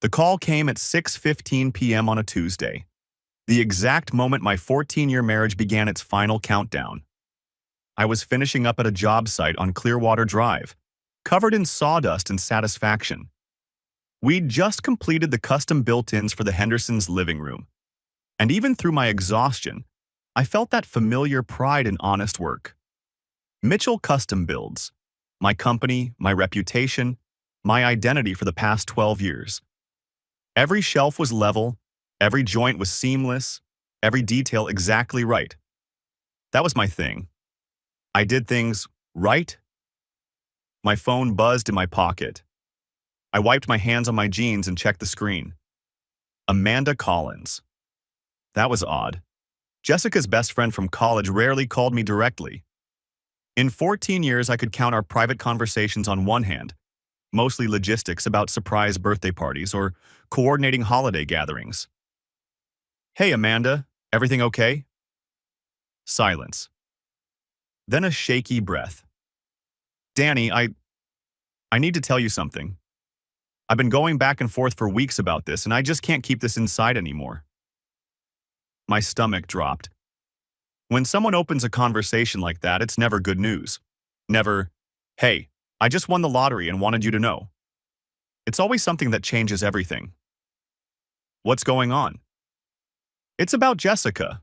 The call came at 6:15 p.m. on a Tuesday, the exact moment my 14-year marriage began its final countdown. I was finishing up at a job site on Clearwater Drive, covered in sawdust and satisfaction. We'd just completed the custom built-ins for the Hendersons' living room, and even through my exhaustion, I felt that familiar pride in honest work. Mitchell Custom Builds, my company, my reputation, my identity for the past 12 years. Every shelf was level, every joint was seamless, every detail exactly right. That was my thing. I did things right. My phone buzzed in my pocket. I wiped my hands on my jeans and checked the screen. Amanda Collins. That was odd. Jessica's best friend from college rarely called me directly. In 14 years, I could count our private conversations on one hand, mostly logistics about surprise birthday parties or coordinating holiday gatherings. "Hey, Amanda, everything okay?" Silence. Then a shaky breath. "Danny, I need to tell you something. I've been going back and forth for weeks about this, and I just can't keep this inside anymore." My stomach dropped. When someone opens a conversation like that, it's never good news. Never, "Hey, I just won the lottery and wanted you to know." It's always something that changes everything. "What's going on?" "It's about Jessica."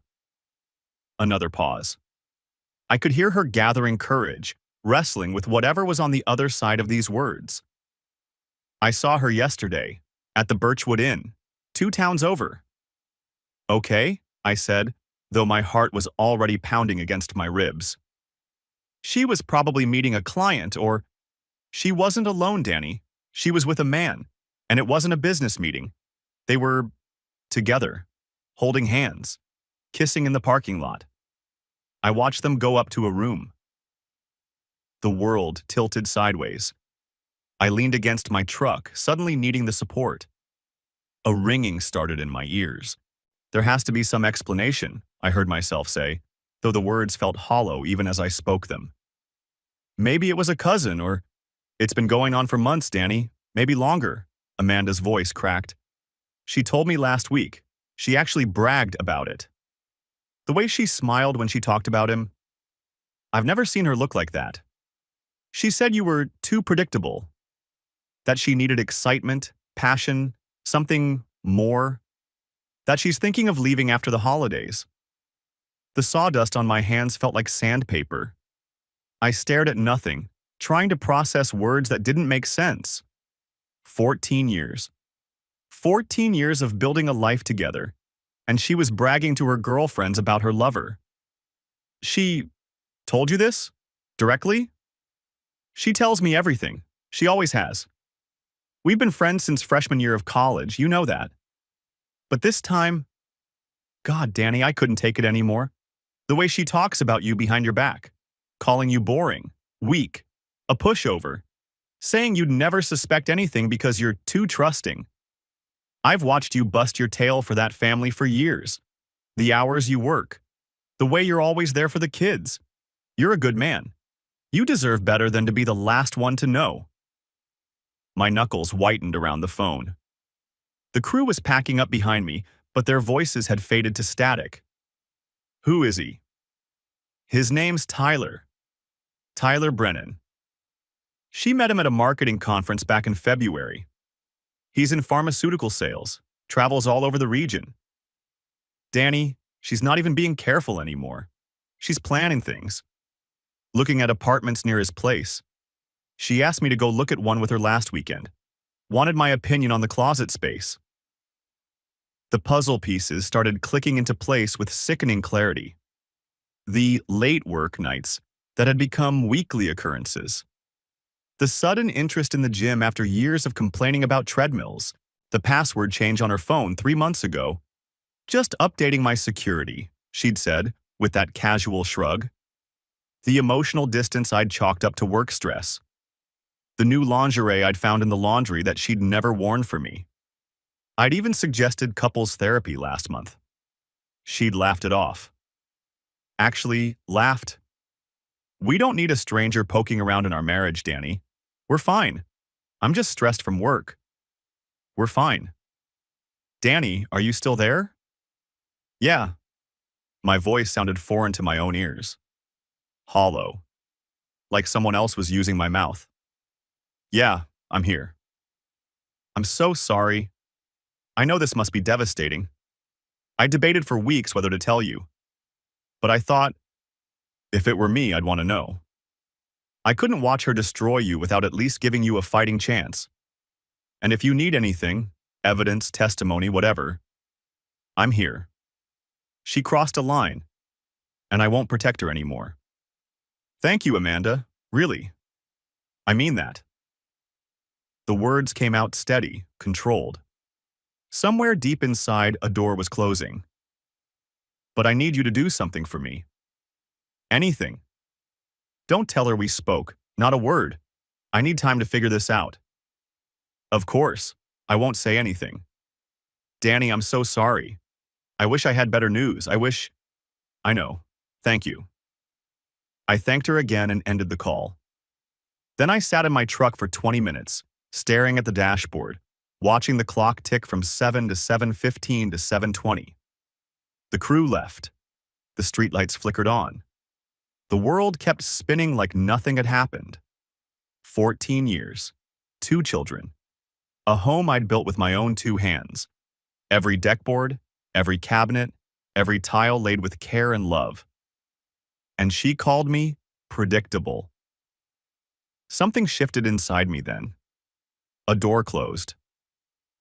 Another pause. I could hear her gathering courage, wrestling with whatever was on the other side of these words. "I saw her yesterday, at the Birchwood Inn, 2 towns over." "Okay," I said, though my heart was already pounding against my ribs. "She was probably meeting a client, or—" "She wasn't alone, Danny. She was with a man, and it wasn't a business meeting. They were together, holding hands, kissing in the parking lot. I watched them go up to a room." The world tilted sideways. I leaned against my truck, suddenly needing the support. A ringing started in my ears. "There has to be some explanation," I heard myself say, though the words felt hollow even as I spoke them. "Maybe it was a cousin, or it's been going on for months, Danny, maybe longer," Amanda's voice cracked. "She told me last week. She actually bragged about it. The way she smiled when she talked about him. I've never seen her look like that. She said you were too predictable, that she needed excitement, passion, something more, that she's thinking of leaving after the holidays." The sawdust on my hands felt like sandpaper. I stared at nothing, trying to process words that didn't make sense. 14 years. 14 years of building a life together, and she was bragging to her girlfriends about her lover. "She told you this? Directly?" "She tells me everything. She always has. We've been friends since freshman year of college, you know that. But this time, God, Danny, I couldn't take it anymore. The way she talks about you behind your back, calling you boring, weak, a pushover, saying you'd never suspect anything because you're too trusting. I've watched you bust your tail for that family for years. The hours you work, the way you're always there for the kids. You're a good man. You deserve better than to be the last one to know." My knuckles whitened around the phone. The crew was packing up behind me, but their voices had faded to static. "Who is he?" "His name's Tyler. Tyler Brennan. She met him at a marketing conference back in February. He's in pharmaceutical sales, travels all over the region. Danny, she's not even being careful anymore. She's planning things. Looking at apartments near his place. She asked me to go look at one with her last weekend. Wanted my opinion on the closet space." The puzzle pieces started clicking into place with sickening clarity. The late work nights that had become weekly occurrences. The sudden interest in the gym after years of complaining about treadmills. The password change on her phone 3 months ago. "Just updating my security," she'd said, with that casual shrug. The emotional distance I'd chalked up to work stress. The new lingerie I'd found in the laundry that she'd never worn for me. I'd even suggested couples therapy last month. She'd laughed it off. Actually, laughed. "We don't need a stranger poking around in our marriage, Danny. We're fine. I'm just stressed from work." We're fine. Danny, are you still there? Yeah. My voice sounded foreign to my own ears. Hollow. Like someone else was using my mouth. Yeah, I'm here. I'm so sorry. I know this must be devastating. I debated for weeks whether to tell you. But I thought, if it were me, I'd want to know. I couldn't watch her destroy you without at least giving you a fighting chance. And if you need anything, evidence, testimony, whatever, I'm here. She crossed a line, and I won't protect her anymore. Thank you, Amanda. Really. I mean that. The words came out steady, controlled. Somewhere deep inside, a door was closing. But I need you to do something for me. Anything. Don't tell her we spoke, not a word. I need time to figure this out. Of course, I won't say anything. Danny, I'm so sorry. I wish I had better news. I know. Thank you. I thanked her again and ended the call. Then I sat in my truck for 20 minutes, staring at the dashboard, watching the clock tick from 7 to 7:15 to 7:20. The crew left. The streetlights flickered on. The world kept spinning like nothing had happened. 14 years, 2 children, a home I'd built with my own 2 hands. Every deckboard, every cabinet, every tile laid with care and love. And she called me predictable. Something shifted inside me then. A door closed.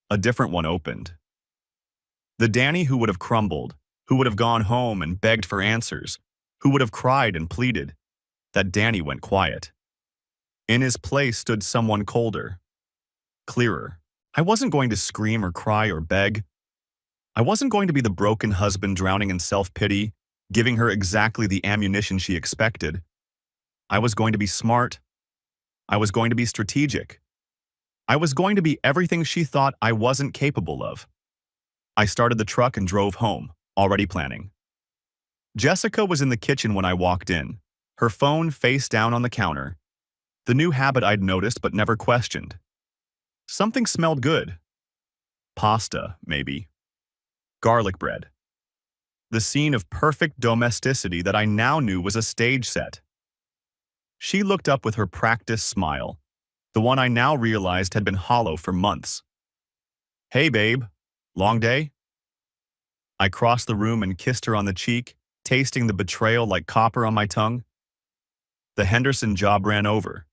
A different one opened. The Danny who would have crumbled, who would have gone home and begged for answers, who would have cried and pleaded, that Danny went quiet. In his place stood someone colder, clearer. I wasn't going to scream or cry or beg. I wasn't going to be the broken husband drowning in self-pity, giving her exactly the ammunition she expected. I was going to be smart. I was going to be strategic. I was going to be everything she thought I wasn't capable of. I started the truck and drove home, already planning. Jessica was in the kitchen when I walked in, her phone face down on the counter. The new habit I'd noticed but never questioned. Something smelled good. Pasta, maybe. Garlic bread. The scene of perfect domesticity that I now knew was a stage set. She looked up with her practiced smile, the one I now realized had been hollow for months. Hey, babe. Long day? I crossed the room and kissed her on the cheek, tasting the betrayal like copper on my tongue. The Henderson job ran over.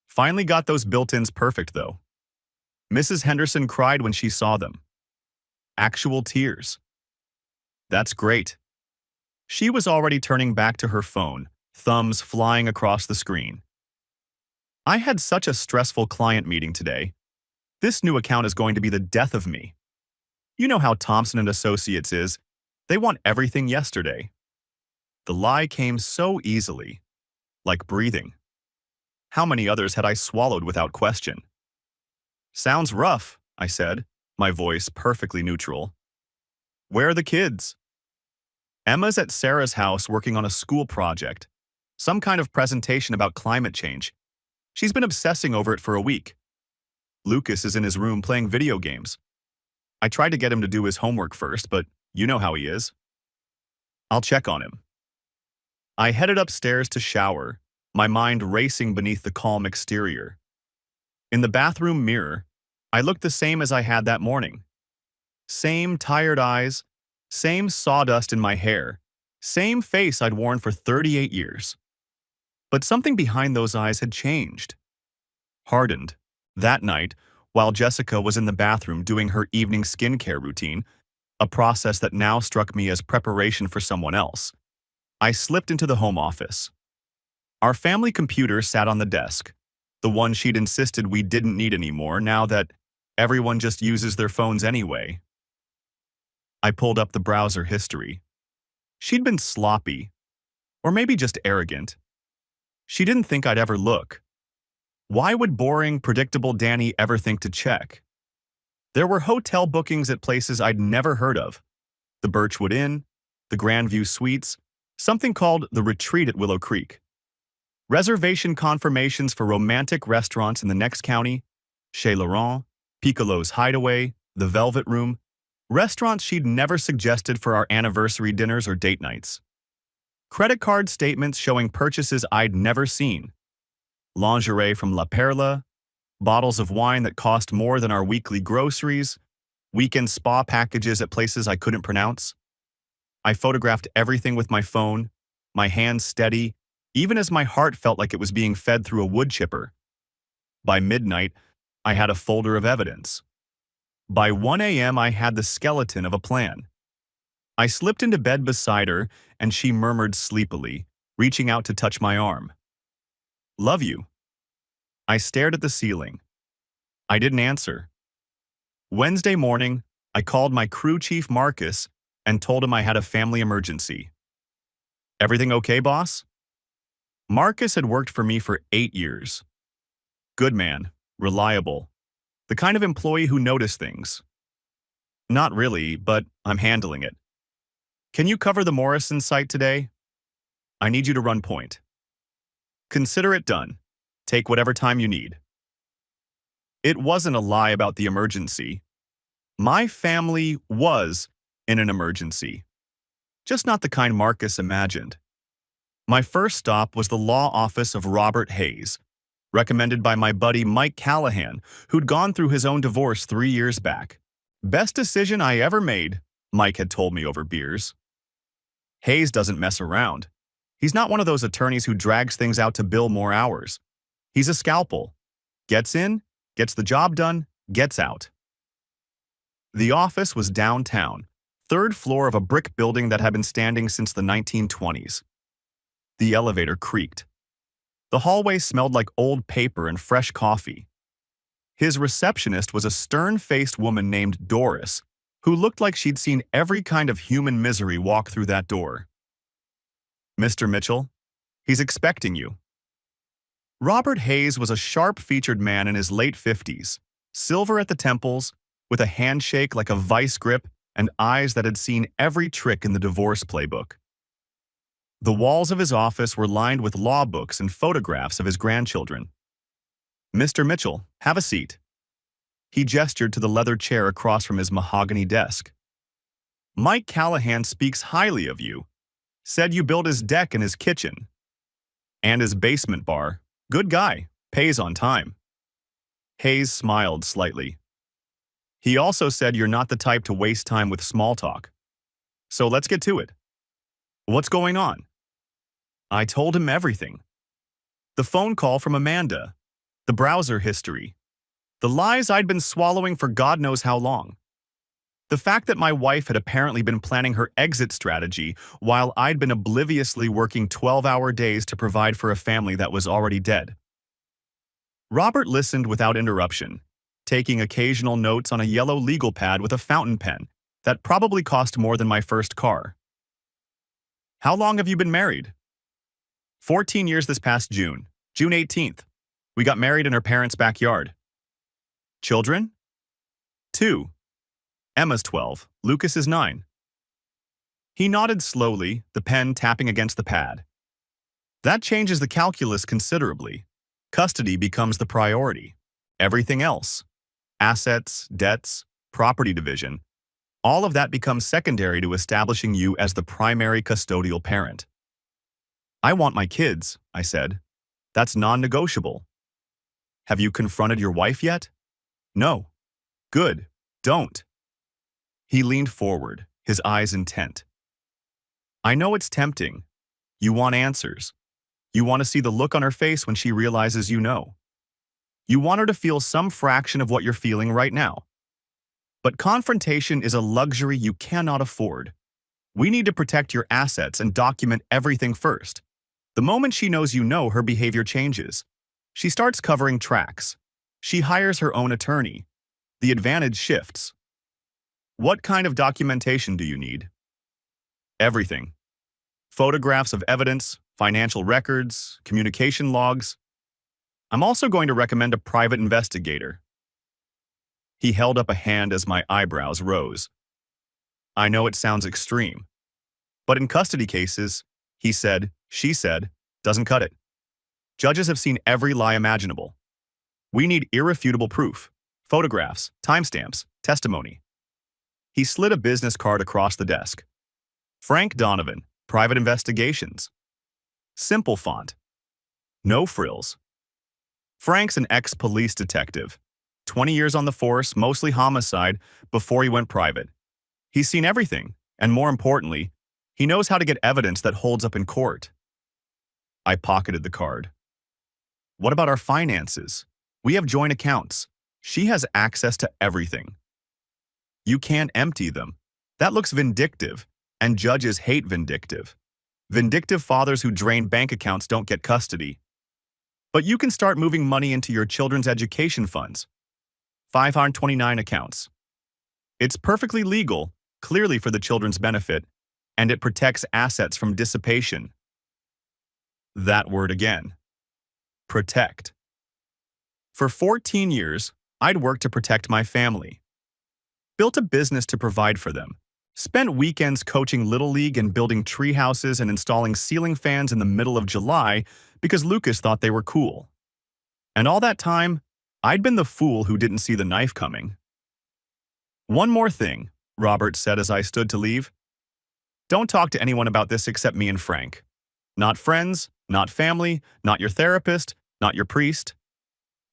Finally got those built-ins perfect, though. Mrs. Henderson cried when she saw them. Actual tears. That's great. She was already turning back to her phone, thumbs flying across the screen. I had such a stressful client meeting today. This new account is going to be the death of me. You know how Thompson & Associates is. They want everything yesterday. The lie came so easily, like breathing. How many others had I swallowed without question? Sounds rough, I said, my voice perfectly neutral. Where are the kids? Emma's at Sarah's house working on a school project, some kind of presentation about climate change. She's been obsessing over it for a week. Lucas is in his room playing video games. I tried to get him to do his homework first, but you know how he is. I'll check on him. I headed upstairs to shower, my mind racing beneath the calm exterior. In the bathroom mirror, I looked the same as I had that morning. Same tired eyes, same sawdust in my hair, same face I'd worn for 38 years. But something behind those eyes had changed. Hardened. That night, while Jessica was in the bathroom doing her evening skincare routine, a process that now struck me as preparation for someone else, I slipped into the home office. Our family computer sat on the desk, the one she'd insisted we didn't need anymore now that everyone just uses their phones anyway. I pulled up the browser history. She'd been sloppy, or maybe just arrogant. She didn't think I'd ever look. Why would boring, predictable Danny ever think to check? There were hotel bookings at places I'd never heard of. The Birchwood Inn, the Grandview Suites, something called the Retreat at Willow Creek. Reservation confirmations for romantic restaurants in the next county, Chez Laurent, Piccolo's Hideaway, the Velvet Room, restaurants she'd never suggested for our anniversary dinners or date nights. Credit card statements showing purchases I'd never seen. Lingerie from La Perla, bottles of wine that cost more than our weekly groceries, weekend spa packages at places I couldn't pronounce. I photographed everything with my phone, my hands steady, even as my heart felt like it was being fed through a wood chipper. By midnight, I had a folder of evidence. By 1 a.m., I had the skeleton of a plan. I slipped into bed beside her, and she murmured sleepily, reaching out to touch my arm. "Love you." I stared at the ceiling. I didn't answer. Wednesday morning, I called my crew chief Marcus and told him I had a family emergency. "Everything okay, boss?" Marcus had worked for me for 8 years. Good man, reliable, the kind of employee who noticed things. "Not really, but I'm handling it. Can you cover the Morrison site today? I need you to run point." "Consider it done. Take whatever time you need." It wasn't a lie about the emergency. My family was in an emergency, just not the kind Marcus imagined. My first stop was the law office of Robert Hayes, recommended by my buddy Mike Callahan, who'd gone through his own divorce 3 years back. "Best decision I ever made," Mike had told me over beers. Hayes doesn't mess around. He's not one of those attorneys who drags things out to bill more hours. He's a scalpel. Gets in, gets the job done, gets out. The office was downtown, third floor of a brick building that had been standing since the 1920s. The elevator creaked. The hallway smelled like old paper and fresh coffee. His receptionist was a stern-faced woman named Doris, who looked like she'd seen every kind of human misery walk through that door. "Mr. Mitchell, he's expecting you." Robert Hayes was a sharp-featured man in his late 50s, silver at the temples, with a handshake like a vice grip and eyes that had seen every trick in the divorce playbook. The walls of his office were lined with law books and photographs of his grandchildren. "Mr. Mitchell, have a seat." He gestured to the leather chair across from his mahogany desk. "Mike Callahan speaks highly of you. Said you built his deck and his kitchen. And his basement bar. Good guy, pays on time." Hayes smiled slightly. "He also said you're not the type to waste time with small talk. So let's get to it. What's going on?" I told him everything. The phone call from Amanda, the browser history, the lies I'd been swallowing for God knows how long. The fact that my wife had apparently been planning her exit strategy while I'd been obliviously working 12-hour days to provide for a family that was already dead. Robert listened without interruption, taking occasional notes on a yellow legal pad with a fountain pen that probably cost more than my first car. "How long have you been married?" 14 years this past June, June 18th. We got married in her parents' backyard. "Children?" 2. Emma's 12, Lucas is 9. He nodded slowly, the pen tapping against the pad. "That changes the calculus considerably. Custody becomes the priority. Everything else, assets, debts, property division, all of that becomes secondary to establishing you as the primary custodial parent." "I want my kids," I said. "That's non-negotiable." "Have you confronted your wife yet?" "No." "Good. Don't." He leaned forward, his eyes intent. "I know it's tempting. You want answers. You want to see the look on her face when she realizes you know. You want her to feel some fraction of what you're feeling right now. But confrontation is a luxury you cannot afford. We need to protect your assets and document everything first. The moment she knows you know, her behavior changes. She starts covering tracks. She hires her own attorney. The advantage shifts." "What kind of documentation do you need?" "Everything. Photographs of evidence, financial records, communication logs. I'm also going to recommend a private investigator." He held up a hand as my eyebrows rose. "I know it sounds extreme, but in custody cases, he said, she said, doesn't cut it. Judges have seen every lie imaginable. We need irrefutable proof, photographs, timestamps, testimony. He slid a business card across the desk. Frank Donovan, Private Investigations. Simple font. No frills. Frank's an ex-police detective. 20 years on the force, mostly homicide, before he went private. He's seen everything, and more importantly, he knows how to get evidence that holds up in court. I pocketed the card. What about our finances? We have joint accounts. She has access to everything. You can't empty them. That looks vindictive, and judges hate vindictive. Vindictive fathers who drain bank accounts don't get custody. But you can start moving money into your children's education funds. 529 accounts. It's perfectly legal, clearly for the children's benefit, and it protects assets from dissipation. That word again. Protect. For 14 years, I'd worked to protect my family. Built a business to provide for them. Spent weekends coaching Little League and building tree houses and installing ceiling fans in the middle of July because Lucas thought they were cool. And all that time, I'd been the fool who didn't see the knife coming. One more thing, Robert said as I stood to leave. Don't talk to anyone about this except me and Frank. Not friends, not family, not your therapist, not your priest.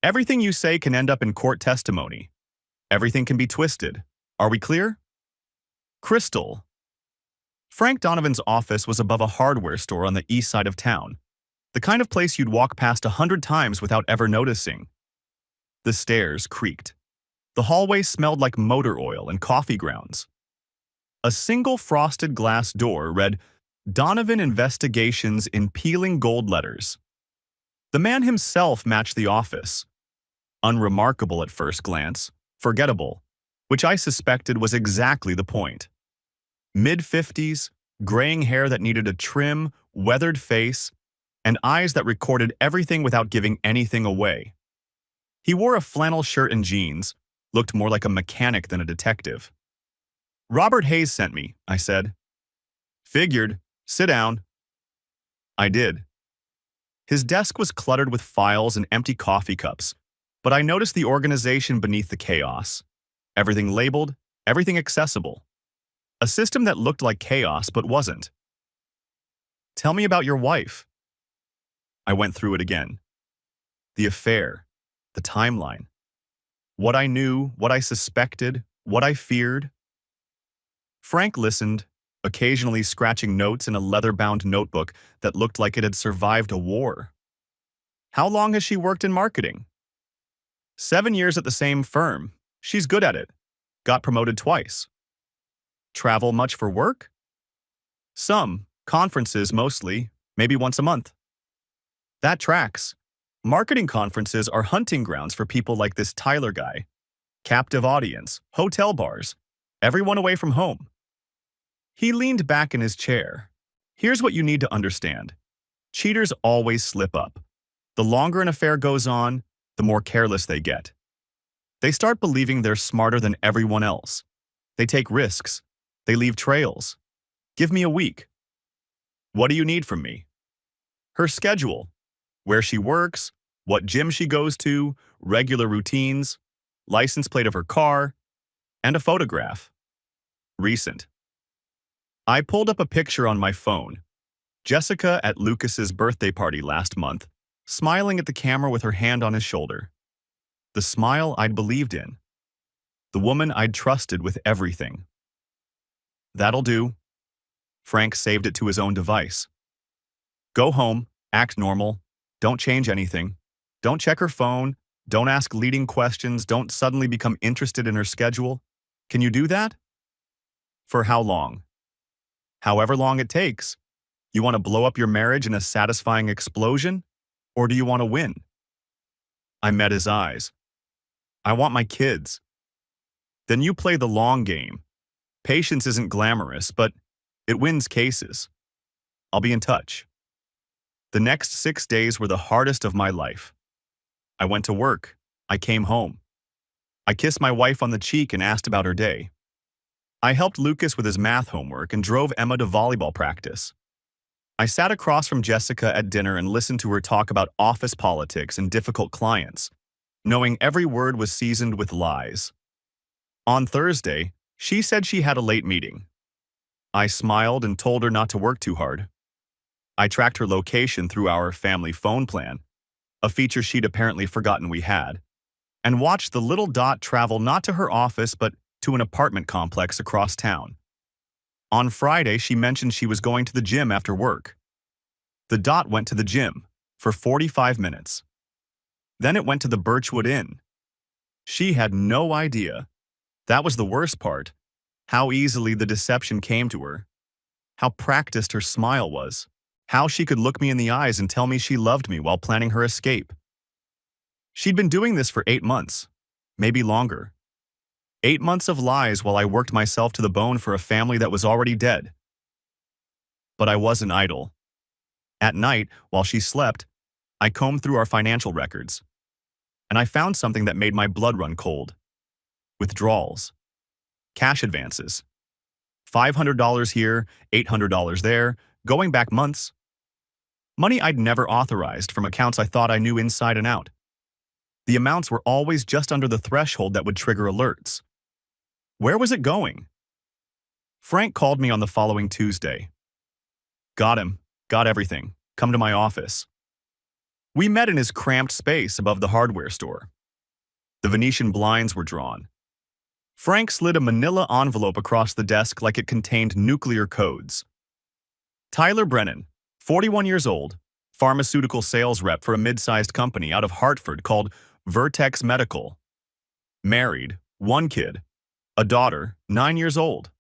Everything you say can end up in court testimony. Everything can be twisted. Are we clear? Crystal. Frank Donovan's office was above a hardware store on the east side of town, the kind of place you'd walk past 100 times without ever noticing. The stairs creaked. The hallway smelled like motor oil and coffee grounds. A single frosted glass door read, Donovan Investigations in peeling gold letters. The man himself matched the office. Unremarkable at first glance, forgettable, which I suspected was exactly the point. Mid-50s, graying hair that needed a trim, weathered face, and eyes that recorded everything without giving anything away. He wore a flannel shirt and jeans, looked more like a mechanic than a detective. Robert Hayes sent me, I said. Figured. Sit down. I did. His desk was cluttered with files and empty coffee cups, but I noticed the organization beneath the chaos. Everything labeled, everything accessible. A system that looked like chaos but wasn't. Tell me about your wife. I went through it again. The affair, the timeline. What I knew, what I suspected, what I feared. Frank listened, occasionally scratching notes in a leather-bound notebook that looked like it had survived a war. How long has she worked in marketing? 7 years at the same firm. She's good at it. Got promoted twice. Travel much for work? Some. Conferences mostly, maybe once a month. That tracks. Marketing conferences are hunting grounds for people like this Tyler guy. Captive audience, hotel bars, everyone away from home. He leaned back in his chair. Here's what you need to understand. Cheaters always slip up. The longer an affair goes on, the more careless they get. They start believing they're smarter than everyone else. They take risks. They leave trails. Give me a week. What do you need from me? Her schedule. Where she works, what gym she goes to, regular routines, license plate of her car, and a photograph. Recent. I pulled up a picture on my phone. Jessica at Lucas's birthday party last month, smiling at the camera with her hand on his shoulder. The smile I'd believed in. The woman I'd trusted with everything. That'll do. Frank saved it to his own device. Go home, act normal, don't change anything. Don't check her phone, don't ask leading questions, don't suddenly become interested in her schedule. Can you do that? For how long? However long it takes. You want to blow up your marriage in a satisfying explosion? Or do you want to win? I met his eyes. I want my kids. Then you play the long game. Patience isn't glamorous, but it wins cases. I'll be in touch. The next 6 days were the hardest of my life. I went to work. I came home. I kissed my wife on the cheek and asked about her day. I helped Lucas with his math homework and drove Emma to volleyball practice. I sat across from Jessica at dinner and listened to her talk about office politics and difficult clients. knowing every word was seasoned with lies. On Thursday, she said she had a late meeting. I smiled and told her not to work too hard. I tracked her location through our family phone plan, a feature she'd apparently forgotten we had, and watched the little dot travel not to her office but to an apartment complex across town. On Friday, she mentioned she was going to the gym after work. The dot went to the gym for 45 minutes. Then it went to the Birchwood Inn. She had no idea. That was the worst part. How easily the deception came to her. How practiced her smile was. How she could look me in the eyes and tell me she loved me while planning her escape. She'd been doing this for 8 months, maybe longer. 8 months of lies while I worked myself to the bone for a family that was already dead. But I wasn't idle. At night, while she slept, I combed through our financial records, and I found something that made my blood run cold. Withdrawals. Cash advances. $500 here, $800 there, going back months. Money I'd never authorized from accounts I thought I knew inside and out. The amounts were always just under the threshold that would trigger alerts. Where was it going? Frank called me on the following Tuesday. Got him. Got everything. Come to my office. We met in his cramped space above the hardware store. The Venetian blinds were drawn. Frank slid a manila envelope across the desk like it contained nuclear codes. Tyler Brennan, 41 years old, pharmaceutical sales rep for a mid-sized company out of Hartford called Vertex Medical. Married, 1 kid, a daughter, 9 years old.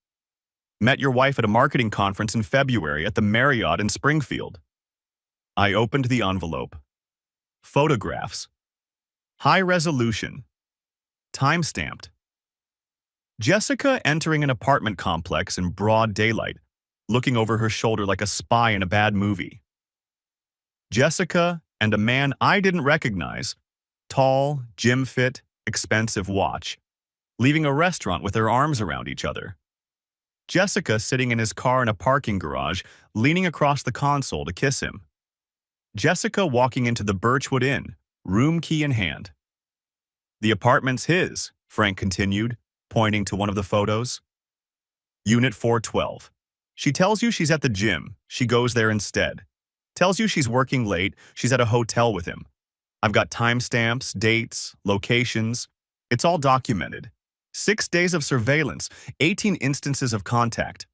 Met your wife at a marketing conference in February at the Marriott in Springfield. I opened the envelope. Photographs. High resolution. Time-stamped. Jessica entering an apartment complex in broad daylight, looking over her shoulder like a spy in a bad movie. Jessica and a man I didn't recognize, tall, gym fit, expensive watch, leaving a restaurant with their arms around each other. Jessica sitting in his car in a parking garage, leaning across the console to kiss him. Jessica walking into the Birchwood Inn, room key in hand. The apartment's his, Frank continued, pointing to one of the photos. Unit 412. She tells you she's at the gym. She goes there instead. Tells you she's working late. She's at a hotel with him. I've got timestamps, dates, locations. It's all documented. 6 days of surveillance, 18 instances of contact.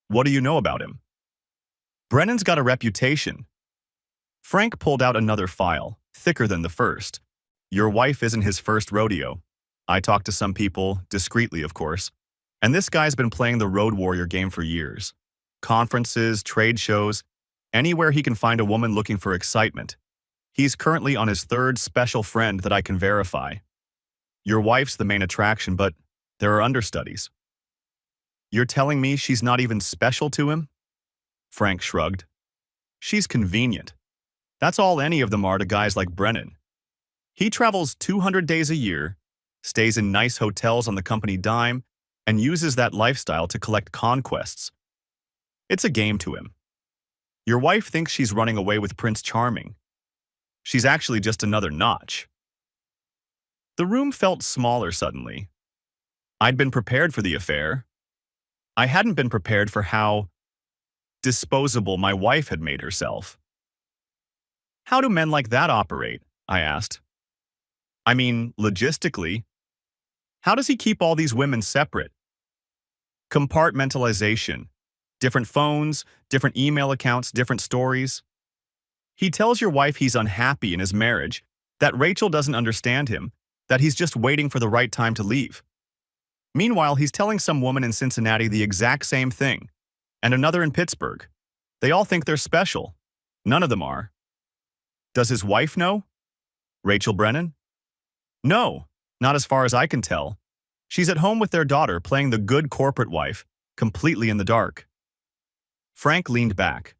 What do you know about him? Brennan's got a reputation. Frank pulled out another file, thicker than the first. Your wife isn't his first rodeo. I talked to some people, discreetly of course, and this guy's been playing the road warrior game for years. Conferences, trade shows, anywhere he can find a woman looking for excitement. He's currently on his 3rd special friend that I can verify. Your wife's the main attraction, but there are understudies. You're telling me she's not even special to him? Frank shrugged. She's convenient. That's all any of them are to guys like Brennan. He travels 200 days a year, stays in nice hotels on the company dime, and uses that lifestyle to collect conquests. It's a game to him. Your wife thinks she's running away with Prince Charming. She's actually just another notch. The room felt smaller suddenly. I'd been prepared for the affair. I hadn't been prepared for how disposable my wife had made herself. How do men like that operate? I asked. I mean, logistically, how does he keep all these women separate? Compartmentalization. Different phones, different email accounts, different stories. He tells your wife he's unhappy in his marriage, that Rachel doesn't understand him, that he's just waiting for the right time to leave. Meanwhile, he's telling some woman in Cincinnati the exact same thing, and another in Pittsburgh. They all think they're special. None of them are. Does his wife know? Rachel Brennan? No, not as far as I can tell. She's at home with their daughter playing the good corporate wife, completely in the dark. Frank leaned back.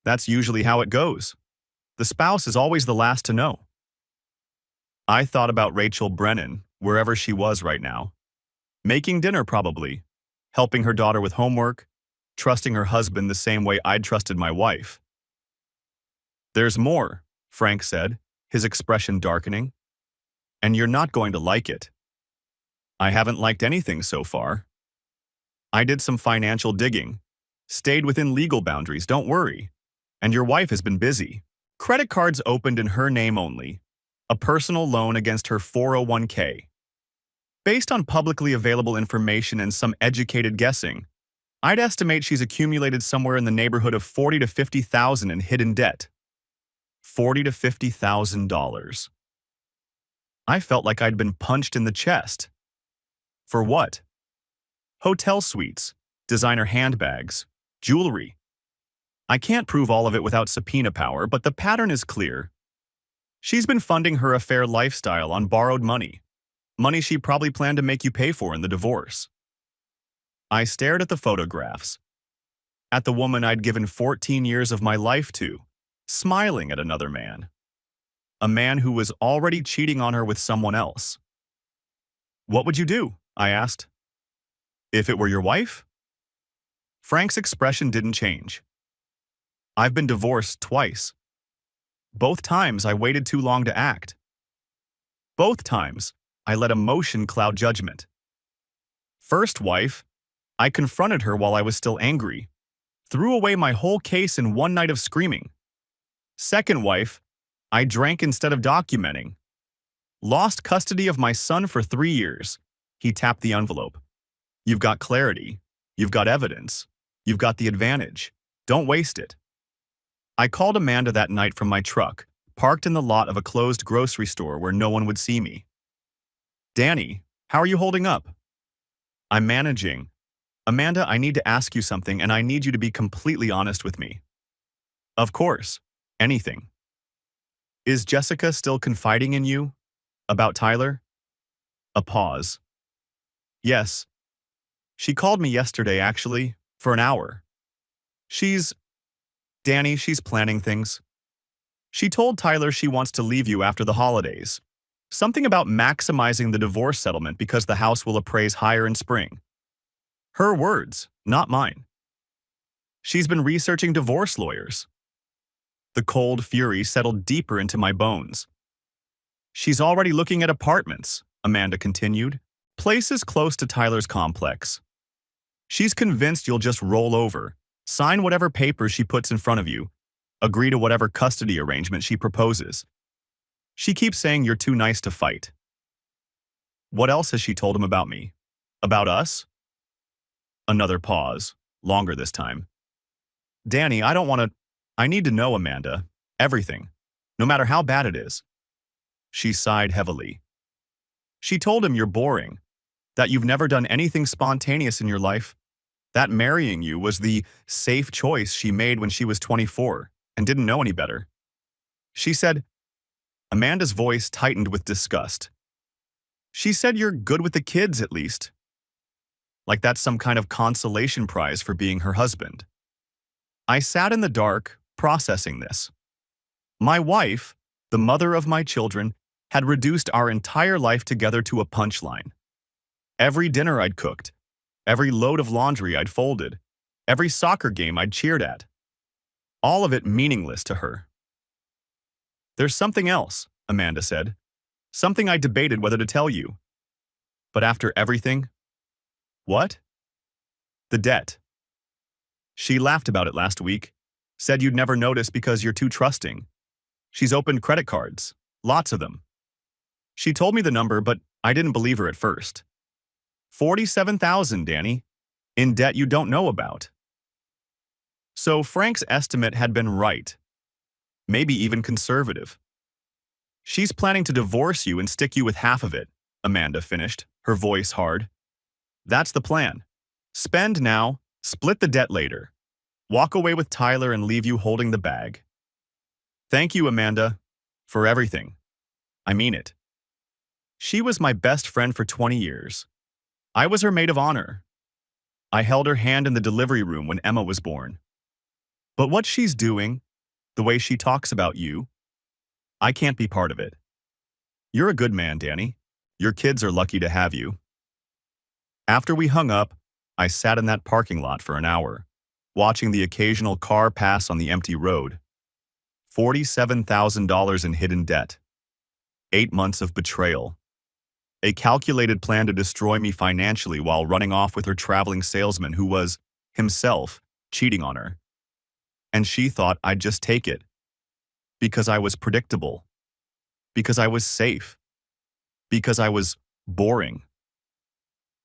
That's usually how it goes. The spouse is always the last to know. I thought about Rachel Brennan, wherever she was right now. Making dinner probably, helping her daughter with homework, trusting her husband the same way I'd trusted my wife. There's more, Frank said, his expression darkening. and you're not going to like it. I haven't liked anything so far. I did some financial digging. Stayed within legal boundaries, don't worry. And your wife has been busy. Credit cards opened in her name only. A personal loan against her 401k. Based on publicly available information and some educated guessing, I'd estimate she's accumulated somewhere in the neighborhood of $40,000 to $50,000 in hidden debt. $40,000 to $50,000. I felt like I'd been punched in the chest. For what? Hotel suites, designer handbags, jewelry. I can't prove all of it without subpoena power, but the pattern is clear. She's been funding her affair lifestyle on borrowed money. Money she probably planned to make you pay for in the divorce. I stared at the photographs. At the woman I'd given 14 years of my life to, smiling at another man. A man who was already cheating on her with someone else. What would you do? I asked. If it were your wife? Frank's expression didn't change. I've been divorced twice. Both times I waited too long to act. Both times I let emotion cloud judgment. First wife, I confronted her while I was still angry. Threw away my whole case in one night of screaming. Second wife, I drank instead of documenting. Lost custody of my son for 3 years. He tapped the envelope. You've got clarity. You've got evidence. You've got the advantage. Don't waste it. I called Amanda that night from my truck, parked in the lot of a closed grocery store where no one would see me. Danny, how are you holding up? I'm managing. Amanda, I need to ask you something, and I need you to be completely honest with me. Of course. Anything. Is Jessica still confiding in you? About Tyler? A pause. Yes. She called me yesterday, actually, for an hour. Danny, she's planning things. She told Tyler she wants to leave you after the holidays. Something about maximizing the divorce settlement because the house will appraise higher in spring. Her words, not mine. She's been researching divorce lawyers. The cold fury settled deeper into my bones. She's already looking at apartments, Amanda continued, places close to Tyler's complex. She's convinced you'll just roll over, sign whatever papers she puts in front of you, agree to whatever custody arrangement she proposes. She keeps saying you're too nice to fight. What else has she told him about me? About us? Another pause, longer this time. Danny, I need to know, Amanda. Everything. No matter how bad it is. She sighed heavily. She told him you're boring, that you've never done anything spontaneous in your life, that marrying you was the safe choice she made when she was 24 and didn't know any better. She said, Amanda's voice tightened with disgust. She said you're good with the kids, at least. Like that's some kind of consolation prize for being her husband. I sat in the dark, processing this. My wife, the mother of my children, had reduced our entire life together to a punchline. Every dinner I'd cooked, every load of laundry I'd folded, every soccer game I'd cheered at. All of it meaningless to her. There's something else, Amanda said. Something I debated whether to tell you. But after everything... What? The debt. She laughed about it last week, said you'd never notice because you're too trusting. She's opened credit cards, lots of them. She told me the number, but I didn't believe her at first. 47,000, Danny, in debt you don't know about. So Frank's estimate had been right, maybe even conservative. She's planning to divorce you and stick you with half of it, Amanda finished, her voice hard. That's the plan. Spend now, split the debt later. Walk away with Tyler and leave you holding the bag. Thank you, Amanda, for everything. I mean it. She was my best friend for 20 years. I was her maid of honor. I held her hand in the delivery room when Emma was born. But what she's doing, the way she talks about you, I can't be part of it. You're a good man, Danny. Your kids are lucky to have you. After we hung up, I sat in that parking lot for an hour, watching the occasional car pass on the empty road. $47,000 in hidden debt. 8 months of betrayal. A calculated plan to destroy me financially while running off with her traveling salesman who was, himself, cheating on her. And she thought I'd just take it. Because I was predictable. Because I was safe. Because I was boring.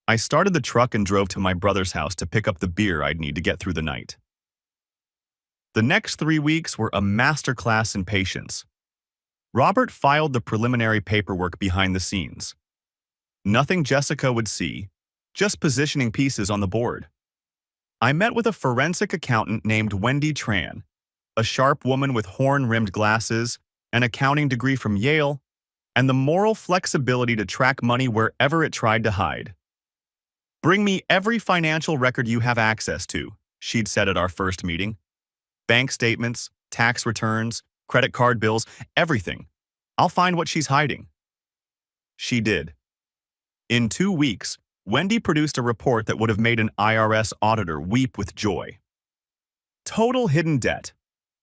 I started the truck and drove to my brother's house to pick up the beer I'd need to get through the night. The next 3 weeks were a masterclass in patience. Robert filed the preliminary paperwork behind the scenes. Nothing Jessica would see, just positioning pieces on the board. I met with a forensic accountant named Wendy Tran, a sharp woman with horn-rimmed glasses, an accounting degree from Yale, and the moral flexibility to track money wherever it tried to hide. "Bring me every financial record you have access to," she'd said at our first meeting. "Bank statements, tax returns, credit card bills, everything. I'll find what she's hiding." She did. In 2 weeks, Wendy produced a report that would have made an IRS auditor weep with joy. Total hidden debt,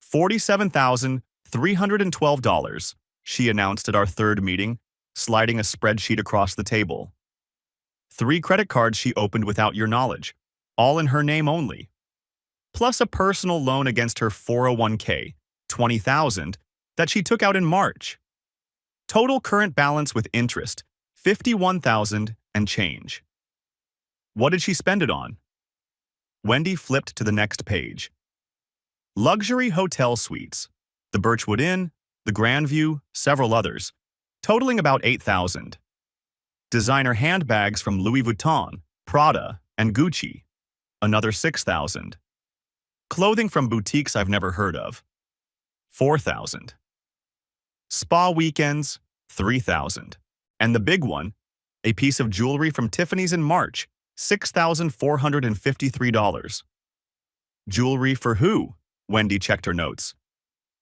$47,312, she announced at our third meeting, sliding a spreadsheet across the table. 3 credit cards she opened without your knowledge, all in her name only. Plus a personal loan against her 401k, $20,000, that she took out in March. Total current balance with interest, $51,000 and change. What did she spend it on? Wendy flipped to the next page. Luxury hotel suites, the Birchwood Inn, the Grandview, several others, totaling about $8,000. Designer handbags from Louis Vuitton, Prada, and Gucci, another $6,000. Clothing from boutiques I've never heard of, $4,000. Spa weekends, $3,000. And the big one, a piece of jewelry from Tiffany's in March, $6,453. Jewelry for who? Wendy checked her notes.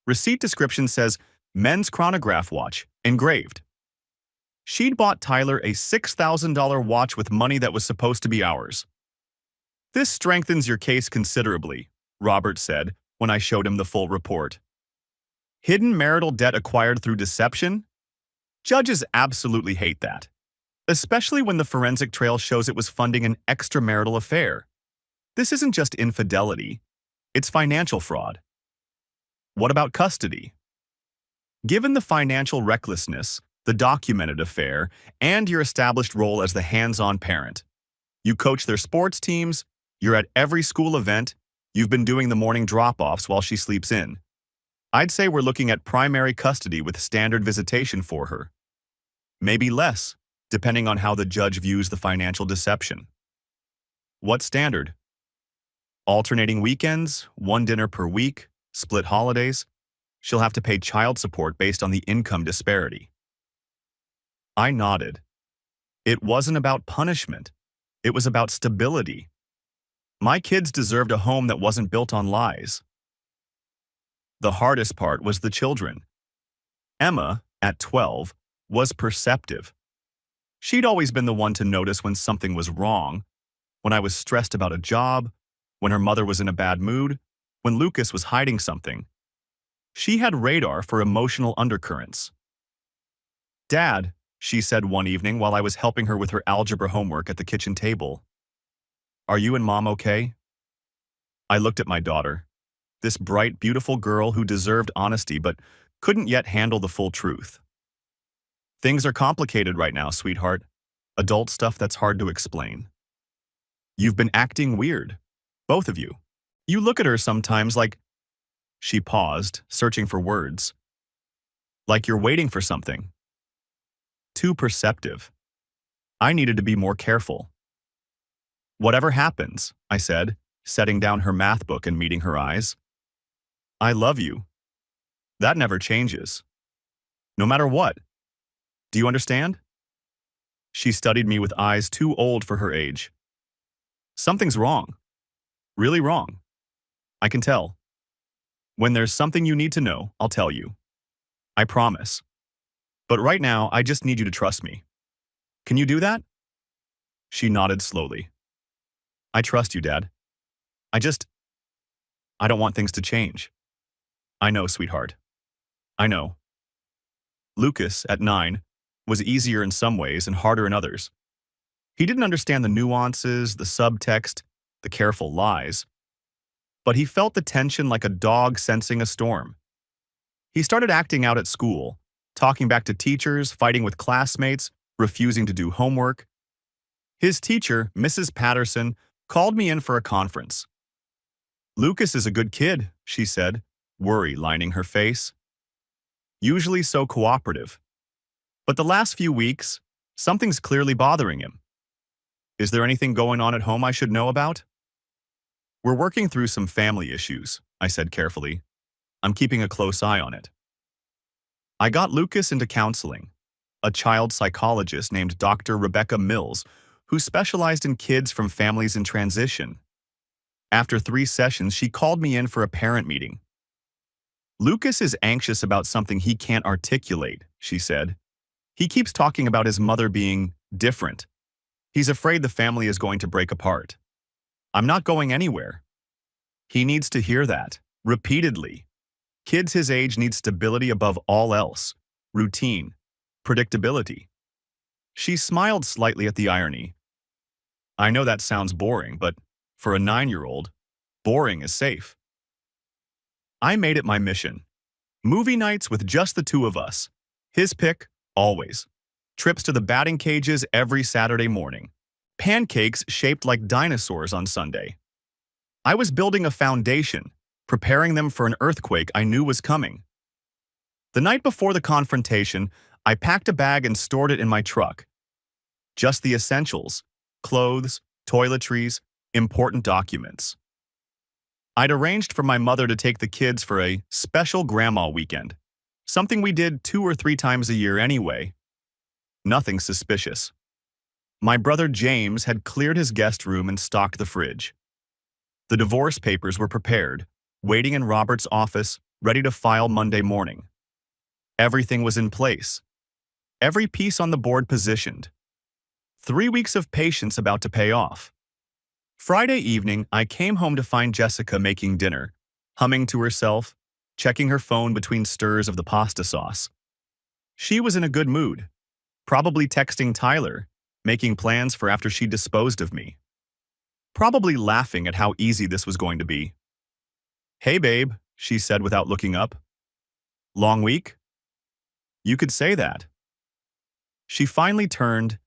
Receipt description says, men's chronograph watch, engraved. She'd bought Tyler a $6,000 watch with money that was supposed to be ours. "This strengthens your case considerably," Robert said when I showed him the full report. "Hidden marital debt acquired through deception? Judges absolutely hate that, especially when the forensic trail shows it was funding an extramarital affair. This isn't just infidelity, it's financial fraud." What about custody? Given the financial recklessness, the documented affair, and your established role as the hands-on parent, you coach their sports teams, you're at every school event, you've been doing the morning drop-offs while she sleeps in. I'd say we're looking at primary custody with standard visitation for her. Maybe less, depending on how the judge views the financial deception. What standard? Alternating weekends, 1 dinner per week, split holidays. She'll have to pay child support based on the income disparity. I nodded. It wasn't about punishment. It was about stability. My kids deserved a home that wasn't built on lies. The hardest part was the children. Emma, at 12, was perceptive. She'd always been the one to notice when something was wrong, when I was stressed about a job, when her mother was in a bad mood, when Lucas was hiding something. She had radar for emotional undercurrents. "Dad," she said one evening while I was helping her with her algebra homework at the kitchen table, "are you and Mom okay?" I looked at my daughter, this bright, beautiful girl who deserved honesty but couldn't yet handle the full truth. "Things are complicated right now, sweetheart. Adult stuff that's hard to explain. You've been acting weird, both of you. You look at her sometimes like..." She paused, searching for words. "Like you're waiting for something." Too perceptive. I needed to be more careful. "Whatever happens," I said, setting down her math book and meeting her eyes, "I love you. That never changes. No matter what. Do you understand?" She studied me with eyes too old for her age. "Something's wrong. Really wrong. I can tell. When there's something you need to know, I'll tell you. I promise. But right now, I just need you to trust me. Can you do that?" She nodded slowly. "I trust you, Dad. I don't want things to change." "I know, sweetheart. I know." Lucas, at 9, was easier in some ways and harder in others. He didn't understand the nuances, the subtext, the careful lies, but he felt the tension like a dog sensing a storm. He started acting out at school, talking back to teachers, fighting with classmates, refusing to do homework. His teacher, Mrs. Patterson, called me in for a conference. "Lucas is a good kid," she said, worry lining her face. "Usually so cooperative. But the last few weeks, something's clearly bothering him. Is there anything going on at home I should know about?" "We're working through some family issues," I said carefully. "I'm keeping a close eye on it." I got Lucas into counseling. A child psychologist named Dr. Rebecca Mills, who specialized in kids from families in transition. After 3 sessions, she called me in for a parent meeting. "Lucas is anxious about something he can't articulate," she said. "He keeps talking about his mother being different. He's afraid the family is going to break apart. I'm not going anywhere." He needs to hear that, repeatedly. Kids his age need stability above all else, routine, predictability. She smiled slightly at the irony. "I know that sounds boring, but for a 9-year-old, boring is safe." I made it my mission. Movie nights with just the two of us. His pick, always. Trips to the batting cages every Saturday morning. Pancakes shaped like dinosaurs on Sunday. I was building a foundation, preparing them for an earthquake I knew was coming. The night before the confrontation, I packed a bag and stored it in my truck. Just the essentials: clothes, toiletries, important documents. I'd arranged for my mother to take the kids for a special grandma weekend, something we did 2 or 3 times a year anyway. Nothing suspicious. My brother James had cleared his guest room and stocked the fridge. The divorce papers were prepared, waiting in Robert's office, ready to file Monday morning. Everything was in place. Every piece on the board positioned. 3 weeks of patience about to pay off. Friday evening, I came home to find Jessica making dinner, humming to herself, checking her phone between stirs of the pasta sauce. She was in a good mood, probably texting Tyler, making plans for after she disposed of me. Probably laughing at how easy this was going to be. "Hey babe," she said without looking up. "Long week?" "You could say that." She finally turned,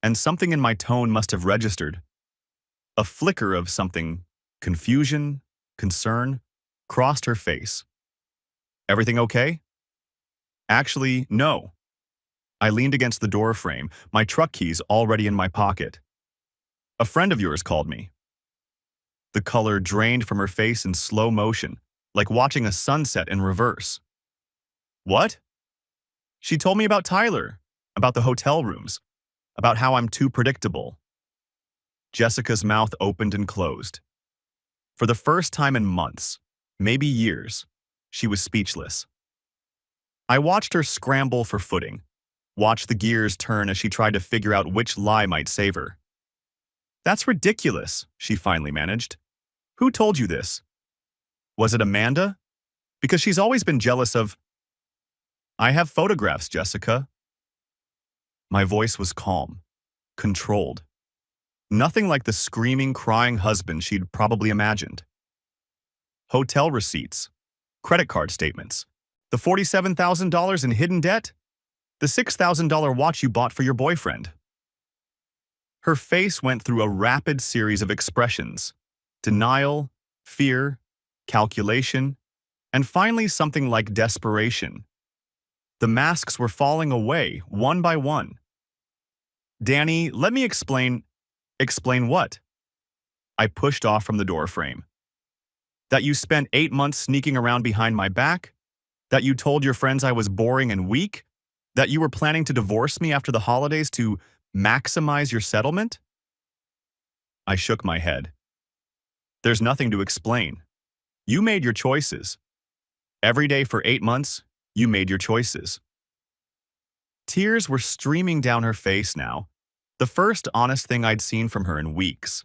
and something in my tone must have registered. A flicker of something, confusion, concern, crossed her face. "Everything okay?" "Actually, no." I leaned against the door frame, my truck keys already in my pocket. "A friend of yours called me." The color drained from her face in slow motion, like watching a sunset in reverse. "What?" "She told me about Tyler, about the hotel rooms, about how I'm too predictable." Jessica's mouth opened and closed. For the first time in months, maybe years, she was speechless. I watched her scramble for footing, watched the gears turn as she tried to figure out which lie might save her. "That's ridiculous," she finally managed. "Who told you this? Was it Amanda? Because she's always been jealous of—" "I have photographs, Jessica." My voice was calm, controlled. Nothing like the screaming, crying husband she'd probably imagined. Hotel receipts, credit card statements, the $47,000 in hidden debt, the $6,000 watch you bought for your boyfriend. Her face went through a rapid series of expressions: denial, fear, calculation, and finally something like desperation. The masks were falling away, one by one. "Danny, let me explain." "Explain what?" I pushed off from the doorframe. "That you spent 8 months sneaking around behind my back? That you told your friends I was boring and weak? That you were planning to divorce me after the holidays to maximize your settlement?" I shook my head. "There's nothing to explain. You made your choices. Every day for 8 months, you made your choices." Tears were streaming down her face now, the first honest thing I'd seen from her in weeks.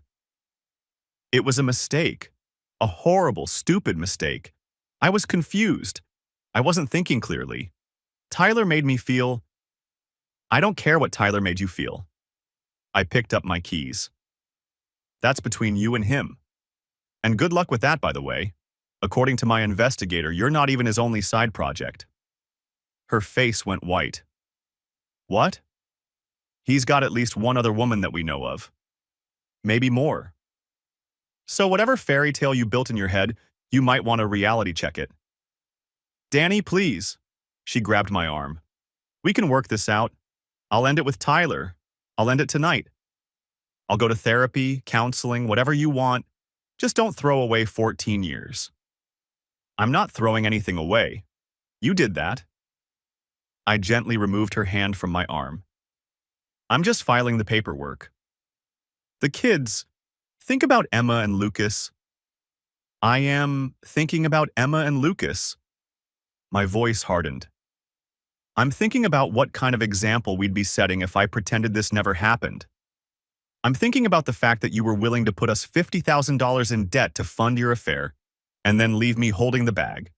It was a mistake. A horrible, stupid mistake. I was confused. I wasn't thinking clearly. Tyler made me feel. I don't care what Tyler made you feel. I picked up my keys. That's between you and him. And good luck with that, by the way. According to my investigator, you're not even his only side project. Her face went white. What? He's got at least one other woman that we know of. Maybe more. So whatever fairy tale you built in your head, you might want to reality check it. Danny, please. She grabbed my arm. We can work this out. I'll end it with Tyler. I'll end it tonight. I'll go to therapy, counseling, whatever you want. Just don't throw away 14 years. I'm not throwing anything away. You did that. I gently removed her hand from my arm. I'm just filing the paperwork. The kids, think about Emma and Lucas. I am thinking about Emma and Lucas. My voice hardened. I'm thinking about what kind of example we'd be setting if I pretended this never happened. I'm thinking about the fact that you were willing to put us $50,000 in debt to fund your affair, and then leave me holding the bag.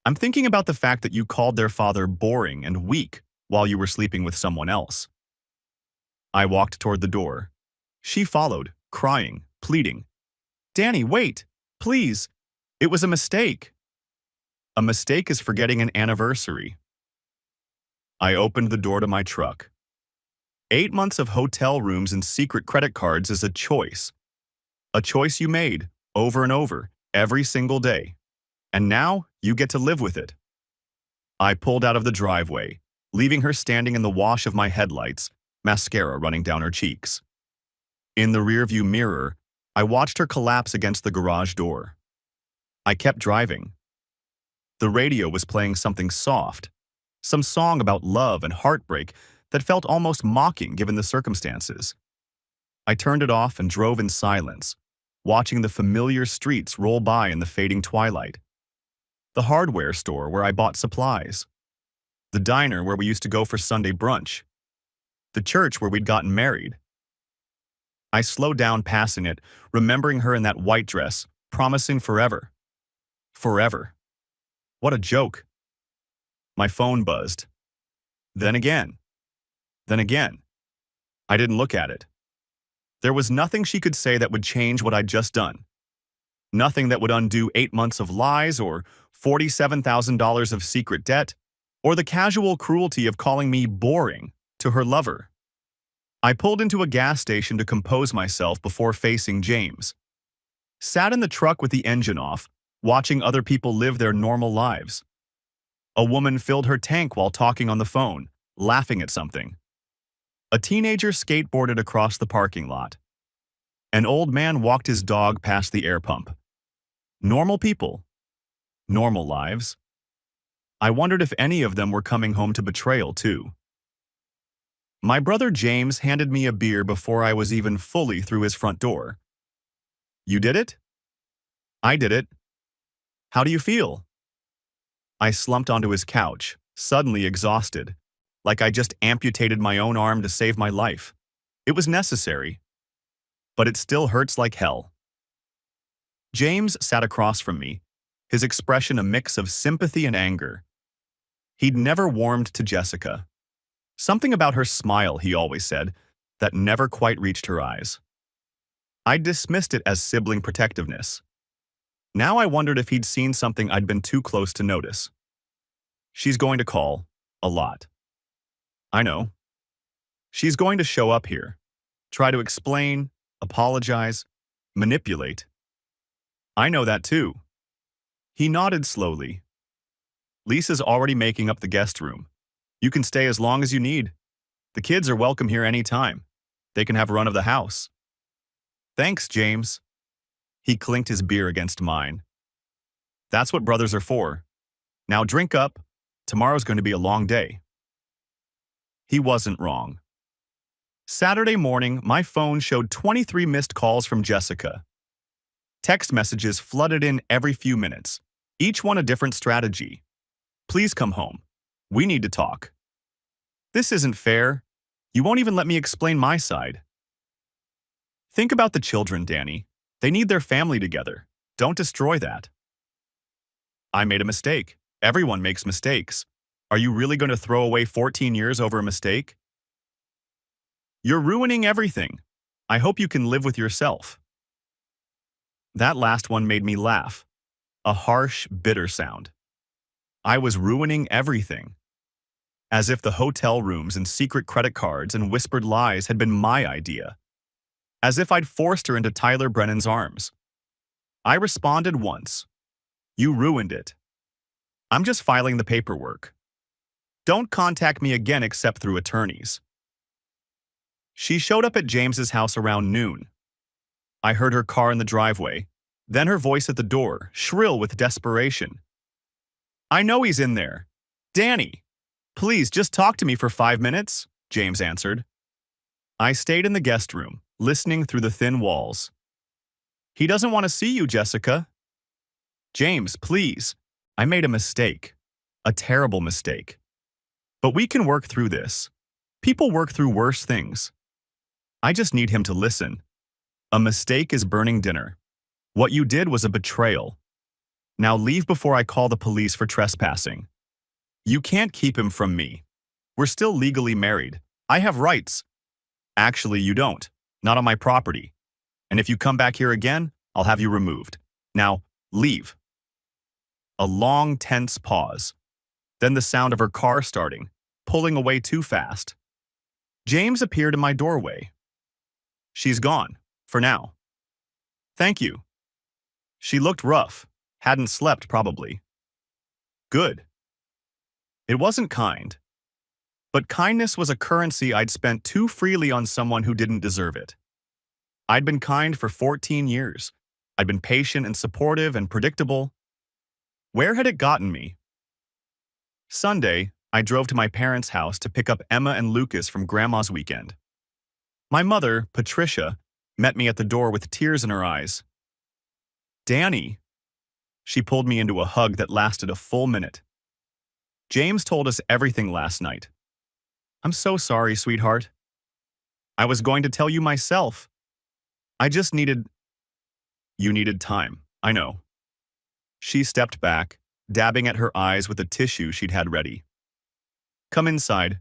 I'm thinking about the fact that you called their father boring and weak while you were sleeping with someone else. I walked toward the door. She followed, crying, pleading. Danny, wait, please. It was a mistake. A mistake is forgetting an anniversary. I opened the door to my truck. 8 months of hotel rooms and secret credit cards is a choice. A choice you made, over and over, every single day. And now, you get to live with it. I pulled out of the driveway, leaving her standing in the wash of my headlights, mascara running down her cheeks. In the rearview mirror, I watched her collapse against the garage door. I kept driving. The radio was playing something soft, some song about love and heartbreak that felt almost mocking given the circumstances. I turned it off and drove in silence, watching the familiar streets roll by in the fading twilight. The hardware store where I bought supplies. The diner where we used to go for Sunday brunch. The church where we'd gotten married. I slowed down passing it, remembering her in that white dress, promising forever. Forever. What a joke. My phone buzzed. Then again. Then again. I didn't look at it. There was nothing she could say that would change what I'd just done. Nothing that would undo 8 months of lies or $47,000 of secret debt, or the casual cruelty of calling me boring to her lover. I pulled into a gas station to compose myself before facing James. Sat in the truck with the engine off, watching other people live their normal lives. A woman filled her tank while talking on the phone, laughing at something. A teenager skateboarded across the parking lot. An old man walked his dog past the air pump. Normal people. Normal lives. I wondered if any of them were coming home to betrayal, too. My brother James handed me a beer before I was even fully through his front door. You did it? I did it. How do you feel? I slumped onto his couch, suddenly exhausted, like I just amputated my own arm to save my life. It was necessary. But it still hurts like hell. James sat across from me, his expression a mix of sympathy and anger. He'd never warmed to Jessica. Something about her smile, he always said, that never quite reached her eyes. I dismissed it as sibling protectiveness. Now I wondered if he'd seen something I'd been too close to notice. She's going to call, a lot. I know. She's going to show up here, try to explain, apologize, manipulate. I know that too. He nodded slowly. Lisa's already making up the guest room. You can stay as long as you need. The kids are welcome here any time. They can have a run of the house. Thanks, James. He clinked his beer against mine. That's what brothers are for. Now drink up. Tomorrow's going to be a long day. He wasn't wrong. Saturday morning, my phone showed 23 missed calls from Jessica. Text messages flooded in every few minutes, each one a different strategy. Please come home. We need to talk. This isn't fair. You won't even let me explain my side. Think about the children, Danny. They need their family together. Don't destroy that. I made a mistake. Everyone makes mistakes. Are you really going to throw away 14 years over a mistake? You're ruining everything. I hope you can live with yourself. That last one made me laugh. A harsh, bitter sound. I was ruining everything. As if the hotel rooms and secret credit cards and whispered lies had been my idea. As if I'd forced her into Tyler Brennan's arms. I responded once. You ruined it. I'm just filing the paperwork. Don't contact me again except through attorneys. She showed up at James's house around noon. I heard her car in the driveway, then her voice at the door, shrill with desperation. I know he's in there. Danny, please just talk to me for 5 minutes, James answered. I stayed in the guest room, listening through the thin walls. He doesn't want to see you, Jessica. James, please. I made a mistake. A terrible mistake. But we can work through this. People work through worse things. I just need him to listen. A mistake is burning dinner. What you did was a betrayal. Now leave before I call the police for trespassing. You can't keep him from me. We're still legally married. I have rights. Actually, you don't. Not on my property. And if you come back here again, I'll have you removed. Now, leave. A long, tense pause. Then the sound of her car starting, pulling away too fast. James appeared in my doorway. She's gone, for now. Thank you. She looked rough, hadn't slept probably. Good. It wasn't kind. But kindness was a currency I'd spent too freely on someone who didn't deserve it. I'd been kind for 14 years. I'd been patient and supportive and predictable. Where had it gotten me? Sunday, I drove to my parents' house to pick up Emma and Lucas from Grandma's weekend. My mother, Patricia, met me at the door with tears in her eyes. Danny. She pulled me into a hug that lasted a full minute. James told us everything last night. I'm so sorry, sweetheart. I was going to tell you myself. I just needed... You needed time, I know. She stepped back, dabbing at her eyes with a tissue she'd had ready. Come inside.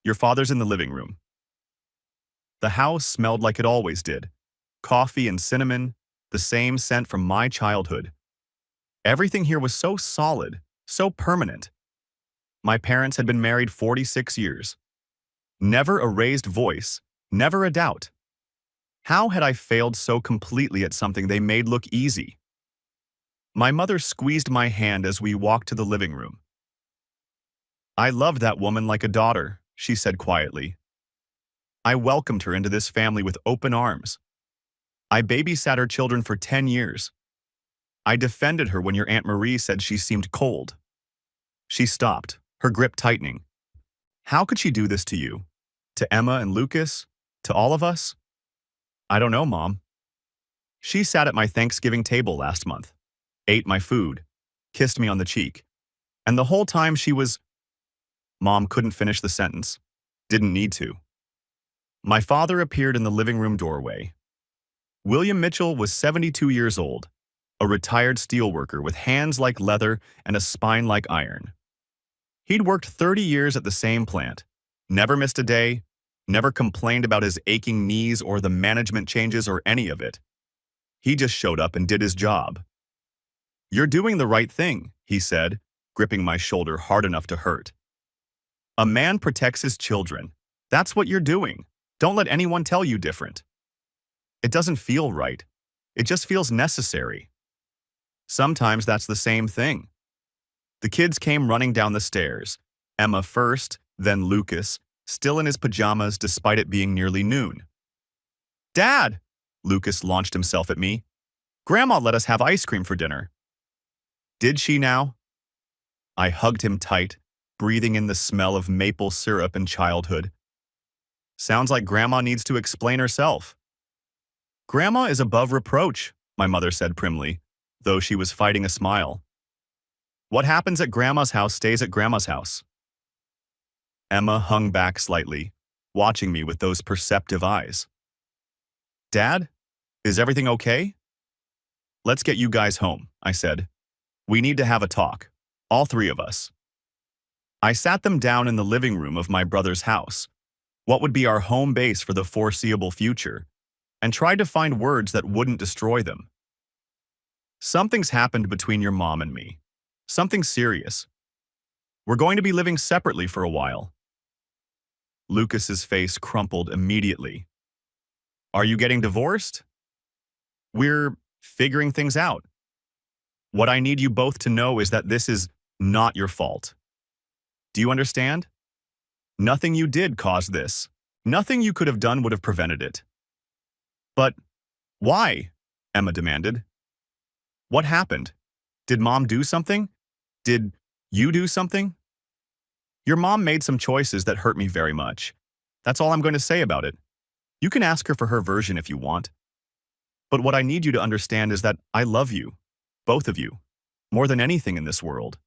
Your father's in the living room. The house smelled like it always did. Coffee and cinnamon, the same scent from my childhood. Everything here was so solid, so permanent. My parents had been married 46 years. Never a raised voice, never a doubt. How had I failed so completely at something they made look easy? My mother squeezed my hand as we walked to the living room. I loved that woman like a daughter, she said quietly. I welcomed her into this family with open arms. I babysat her children for 10 years. I defended her when your Aunt Marie said she seemed cold. She stopped, her grip tightening. How could she do this to you? To Emma and Lucas? To all of us? I don't know, Mom. She sat at my Thanksgiving table last month, ate my food, kissed me on the cheek. And the whole time she was... Mom couldn't finish the sentence. Didn't need to. My father appeared in the living room doorway. William Mitchell was 72 years old, a retired steelworker with hands like leather and a spine like iron. He'd worked 30 years at the same plant, never missed a day, never complained about his aching knees or the management changes or any of it. He just showed up and did his job. You're doing the right thing, he said, gripping my shoulder hard enough to hurt. A man protects his children. That's what you're doing. Don't let anyone tell you different. It doesn't feel right. It just feels necessary. Sometimes that's the same thing. The kids came running down the stairs, Emma first, then Lucas, still in his pajamas despite it being nearly noon. Dad! Lucas launched himself at me. Grandma let us have ice cream for dinner. Did she now? I hugged him tight, breathing in the smell of maple syrup and childhood. Sounds like Grandma needs to explain herself. Grandma is above reproach, my mother said primly, though she was fighting a smile. What happens at Grandma's house stays at Grandma's house. Emma hung back slightly, watching me with those perceptive eyes. Dad, is everything okay? Let's get you guys home, I said. We need to have a talk, all three of us. I sat them down in the living room of my brother's house, what would be our home base for the foreseeable future, and tried to find words that wouldn't destroy them. Something's happened between your mom and me. Something serious. We're going to be living separately for a while. Lucas's face crumpled immediately. Are you getting divorced? We're figuring things out. What I need you both to know is that this is not your fault. Do you understand? Nothing you did caused this. Nothing you could have done would have prevented it. But why? Emma demanded. What happened? Did Mom do something? Did you do something? Your mom made some choices that hurt me very much. That's all I'm going to say about it. You can ask her for her version if you want. But what I need you to understand is that I love you, both of you, more than anything in this world.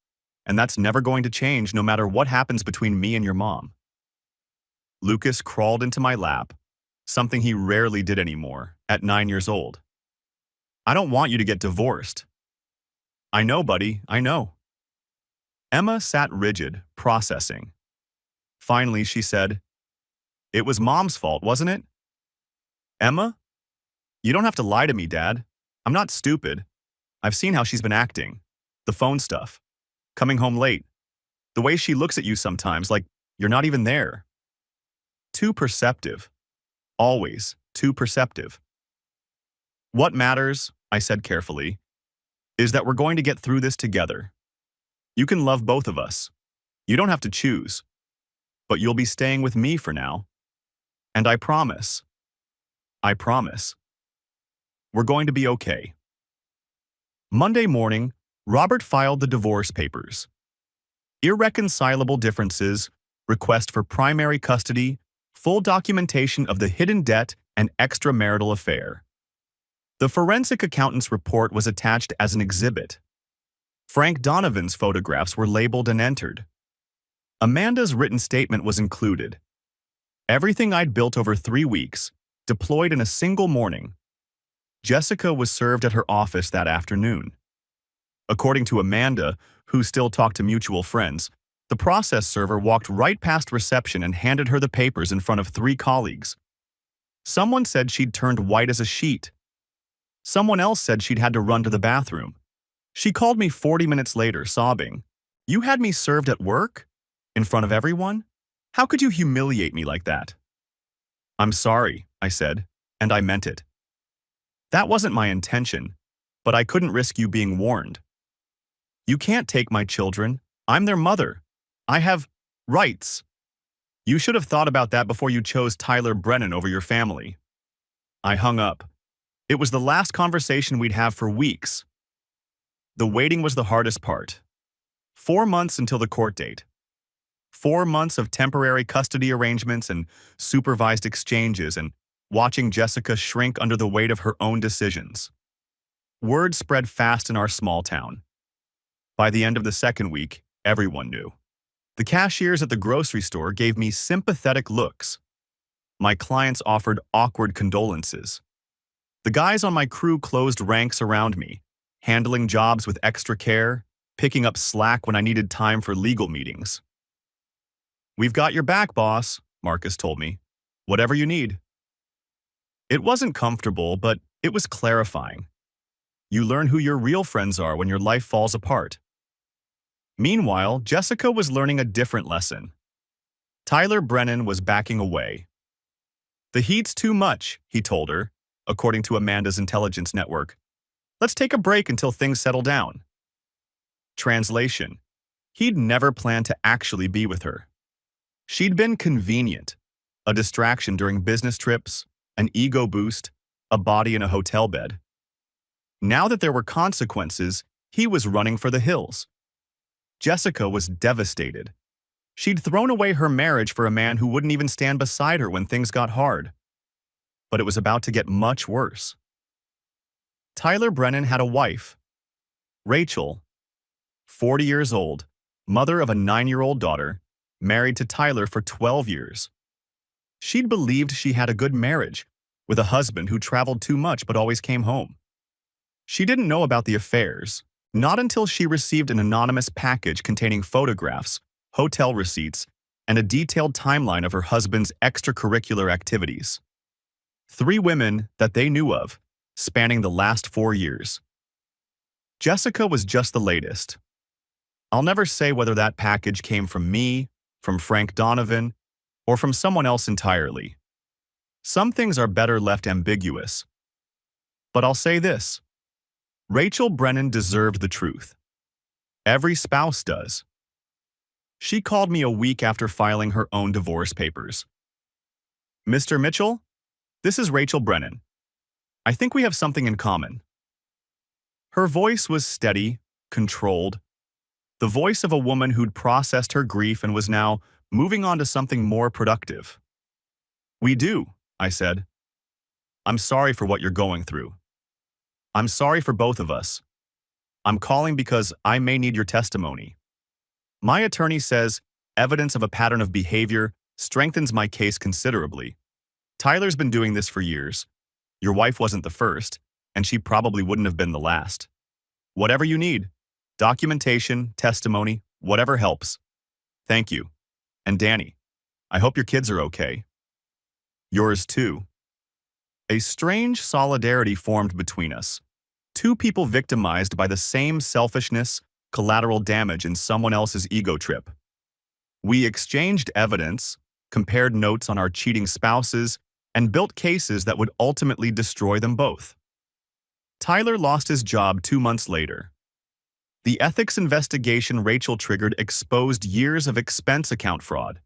And that's never going to change no matter what happens between me and your mom. Lucas crawled into my lap, something he rarely did anymore, at 9 years old. I don't want you to get divorced. I know, buddy, I know. Emma sat rigid, processing. Finally, she said, It was Mom's fault, wasn't it? Emma? You don't have to lie to me, Dad. I'm not stupid. I've seen how she's been acting. The phone stuff. Coming home late. The way she looks at you sometimes, like you're not even there. Too perceptive. Always too perceptive. What matters, I said carefully, is that we're going to get through this together. You can love both of us. You don't have to choose. But you'll be staying with me for now. And I promise. We're going to be okay. Monday morning, Robert filed the divorce papers. Irreconcilable differences, request for primary custody, full documentation of the hidden debt and extramarital affair. The forensic accountant's report was attached as an exhibit. Frank Donovan's photographs were labeled and entered. Amanda's written statement was included. Everything I'd built over 3 weeks, deployed in a single morning. Jessica was served at her office that afternoon. According to Amanda, who still talked to mutual friends, the process server walked right past reception and handed her the papers in front of 3 colleagues. Someone said she'd turned white as a sheet. Someone else said she'd had to run to the bathroom. She called me 40 minutes later, sobbing. You had me served at work? In front of everyone? How could you humiliate me like that? I'm sorry, I said, and I meant it. That wasn't my intention, but I couldn't risk you being warned. You can't take my children. I'm their mother. I have rights. You should have thought about that before you chose Tyler Brennan over your family. I hung up. It was the last conversation we'd have for weeks. The waiting was the hardest part. 4 months until the court date. 4 months of temporary custody arrangements and supervised exchanges and watching Jessica shrink under the weight of her own decisions. Word spread fast in our small town. By the end of the second week, everyone knew. The cashiers at the grocery store gave me sympathetic looks. My clients offered awkward condolences. The guys on my crew closed ranks around me, handling jobs with extra care, picking up slack when I needed time for legal meetings. We've got your back, boss, Marcus told me. Whatever you need. It wasn't comfortable, but it was clarifying. You learn who your real friends are when your life falls apart. Meanwhile, Jessica was learning a different lesson. Tyler Brennan was backing away. The heat's too much, he told her, according to Amanda's intelligence network. Let's take a break until things settle down. Translation: he'd never planned to actually be with her. She'd been convenient, a distraction during business trips, an ego boost, a body in a hotel bed. Now that there were consequences, he was running for the hills. Jessica was devastated. She'd thrown away her marriage for a man who wouldn't even stand beside her when things got hard. But it was about to get much worse. Tyler Brennan had a wife, Rachel, 40 years old, mother of a 9-year-old daughter, married to Tyler for 12 years. She'd believed she had a good marriage, with a husband who traveled too much but always came home. She didn't know about the affairs, not until she received an anonymous package containing photographs, hotel receipts, and a detailed timeline of her husband's extracurricular activities. 3 women that they knew of, spanning the last 4 years. Jessica was just the latest. I'll never say whether that package came from me, from Frank Donovan, or from someone else entirely. Some things are better left ambiguous. But I'll say this. Rachel Brennan deserved the truth. Every spouse does. She called me a week after filing her own divorce papers. "Mr. Mitchell, this is Rachel Brennan. I think we have something in common." Her voice was steady, controlled, the voice of a woman who'd processed her grief and was now moving on to something more productive. "We do," I said. "I'm sorry for what you're going through. I'm sorry for both of us. I'm calling because I may need your testimony. My attorney says evidence of a pattern of behavior strengthens my case considerably. Tyler's been doing this for years. Your wife wasn't the first, and she probably wouldn't have been the last. Whatever you need, documentation, testimony, whatever helps. Thank you. And Danny, I hope your kids are okay. Yours too." A strange solidarity formed between us. 2 people victimized by the same selfishness, collateral damage in someone else's ego trip. We exchanged evidence, compared notes on our cheating spouses, and built cases that would ultimately destroy them both. Tyler lost his job 2 months later. The ethics investigation Rachel triggered exposed years of expense account fraud.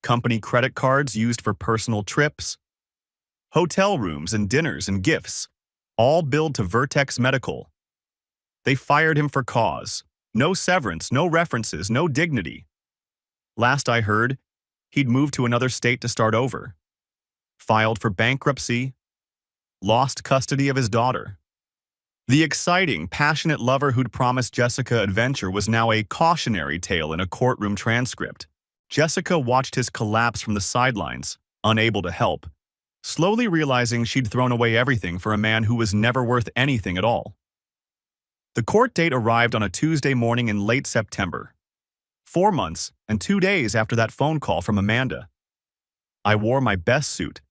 Company credit cards used for personal trips, hotel rooms and dinners and gifts, all billed to Vertex Medical. They fired him for cause. No severance, no references, no dignity. Last I heard, he'd moved to another state to start over. Filed for bankruptcy. Lost custody of his daughter. The exciting, passionate lover who'd promised Jessica adventure was now a cautionary tale in a courtroom transcript. Jessica watched his collapse from the sidelines, unable to help, slowly realizing she'd thrown away everything for a man who was never worth anything at all. The court date arrived on a Tuesday morning in late September, 4 months and 2 days after that phone call from Amanda. I wore my best suit,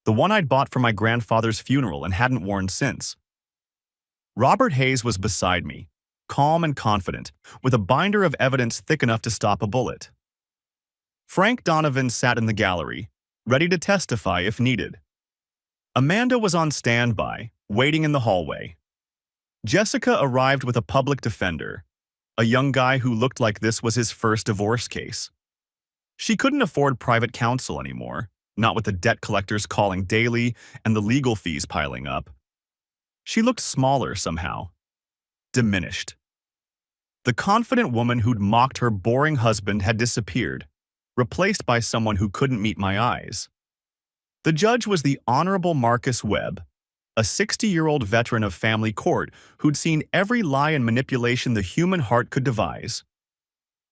the one I'd bought for my grandfather's funeral and hadn't worn since. Robert Hayes was beside me, calm and confident, with a binder of evidence thick enough to stop a bullet. Frank Donovan sat in the gallery, ready to testify if needed. Amanda was on standby, waiting in the hallway. Jessica arrived with a public defender, a young guy who looked like this was his first divorce case. She couldn't afford private counsel anymore, not with the debt collectors calling daily and the legal fees piling up. She looked smaller somehow, diminished. The confident woman who'd mocked her boring husband had disappeared, replaced by someone who couldn't meet my eyes. The judge was the Honorable Marcus Webb, a 60-year-old veteran of family court who'd seen every lie and manipulation the human heart could devise.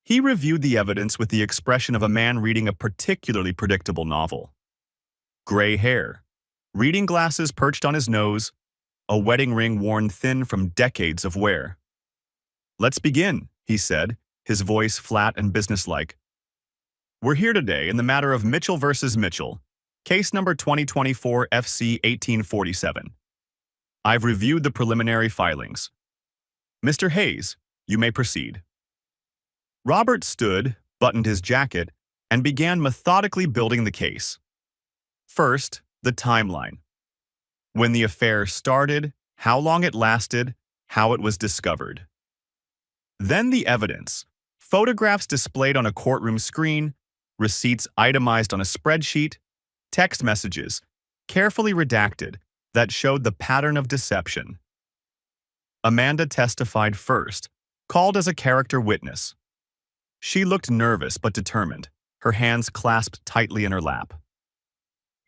He reviewed the evidence with the expression of a man reading a particularly predictable novel. Gray hair, reading glasses perched on his nose, a wedding ring worn thin from decades of wear. "Let's begin," he said, his voice flat and businesslike. "We're here today in the matter of Mitchell versus Mitchell, case number 2024 FC 1847. I've reviewed the preliminary filings. Mr. Hayes, you may proceed." Robert stood, buttoned his jacket, and began methodically building the case. First, the timeline. When the affair started, how long it lasted, how it was discovered. Then the evidence, photographs displayed on a courtroom screen, receipts itemized on a spreadsheet, text messages, carefully redacted, that showed the pattern of deception. Amanda testified first, called as a character witness. She looked nervous but determined, her hands clasped tightly in her lap.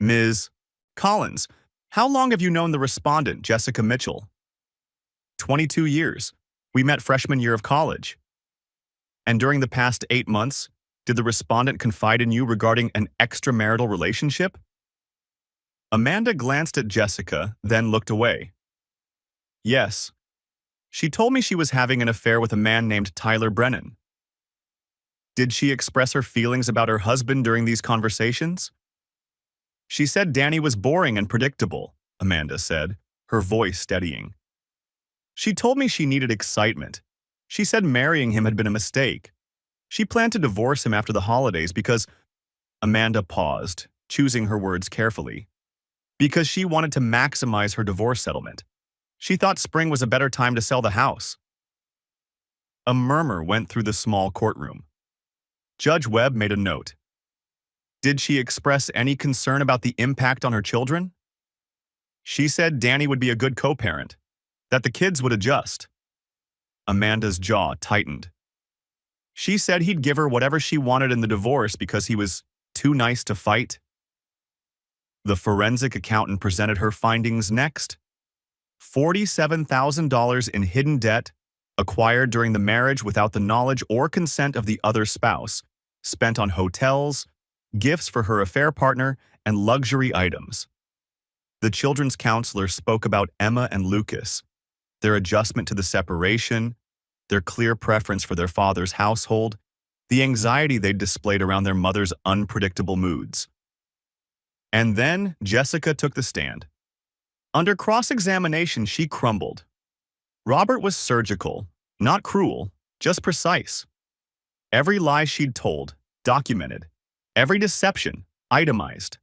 "Ms. Collins, how long have you known the respondent, Jessica Mitchell?" 22 years. We met freshman year of college." "And during the past 8 months, did the respondent confide in you regarding an extramarital relationship?" Amanda glanced at Jessica, then looked away. "Yes. She told me she was having an affair with a man named Tyler Brennan." Did she express her feelings about her husband during these conversations? She said Danny was boring and predictable, Amanda said, her voice steadying. She told me she needed excitement. She said marrying him had been a mistake. She planned to divorce him after the holidays because… Amanda paused, choosing her words carefully. Because she wanted to maximize her divorce settlement. She thought spring was a better time to sell the house. A murmur went through the small courtroom. Judge Webb made a note. Did she express any concern about the impact on her children? She said Danny would be a good co-parent, that the kids would adjust. Amanda's jaw tightened. She said he'd give her whatever she wanted in the divorce because he was too nice to fight. The forensic accountant presented her findings next. $47,000 in hidden debt, acquired during the marriage without the knowledge or consent of the other spouse, spent on hotels, gifts for her affair partner, and luxury items. The children's counselor spoke about Emma and Lucas, their adjustment to the separation, their clear preference for their father's household, the anxiety they'd displayed around their mother's unpredictable moods. And then Jessica took the stand. Under cross-examination, she crumbled. Robert was surgical, not cruel, just precise. Every lie she'd told, documented. Every deception, itemized.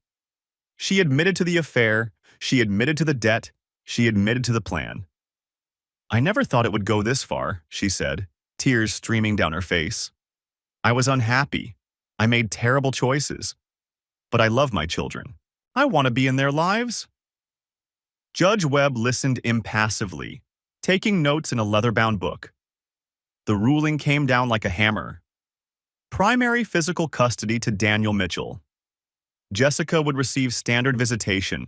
She admitted to the affair, she admitted to the debt, she admitted to the plan. I never thought it would go this far, she said, tears streaming down her face. I was unhappy. I made terrible choices. But I love my children. I want to be in their lives. Judge Webb listened impassively, taking notes in a leather-bound book. The ruling came down like a hammer. Primary physical custody to Daniel Mitchell. Jessica would receive standard visitation,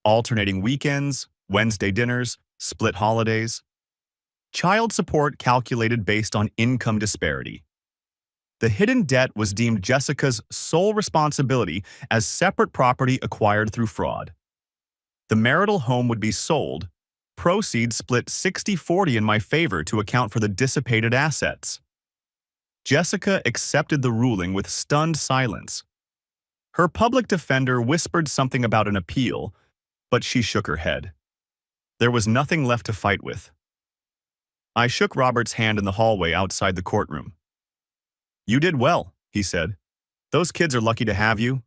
alternating weekends, Wednesday dinners, split holidays. Child support calculated based on income disparity. The hidden debt was deemed Jessica's sole responsibility as separate property acquired through fraud. The marital home would be sold, proceeds split 60-40 in my favor to account for the dissipated assets. Jessica accepted the ruling with stunned silence. Her public defender whispered something about an appeal, but she shook her head. There was nothing left to fight with. I shook Robert's hand in the hallway outside the courtroom. You did well, he said. Those kids are lucky to have you.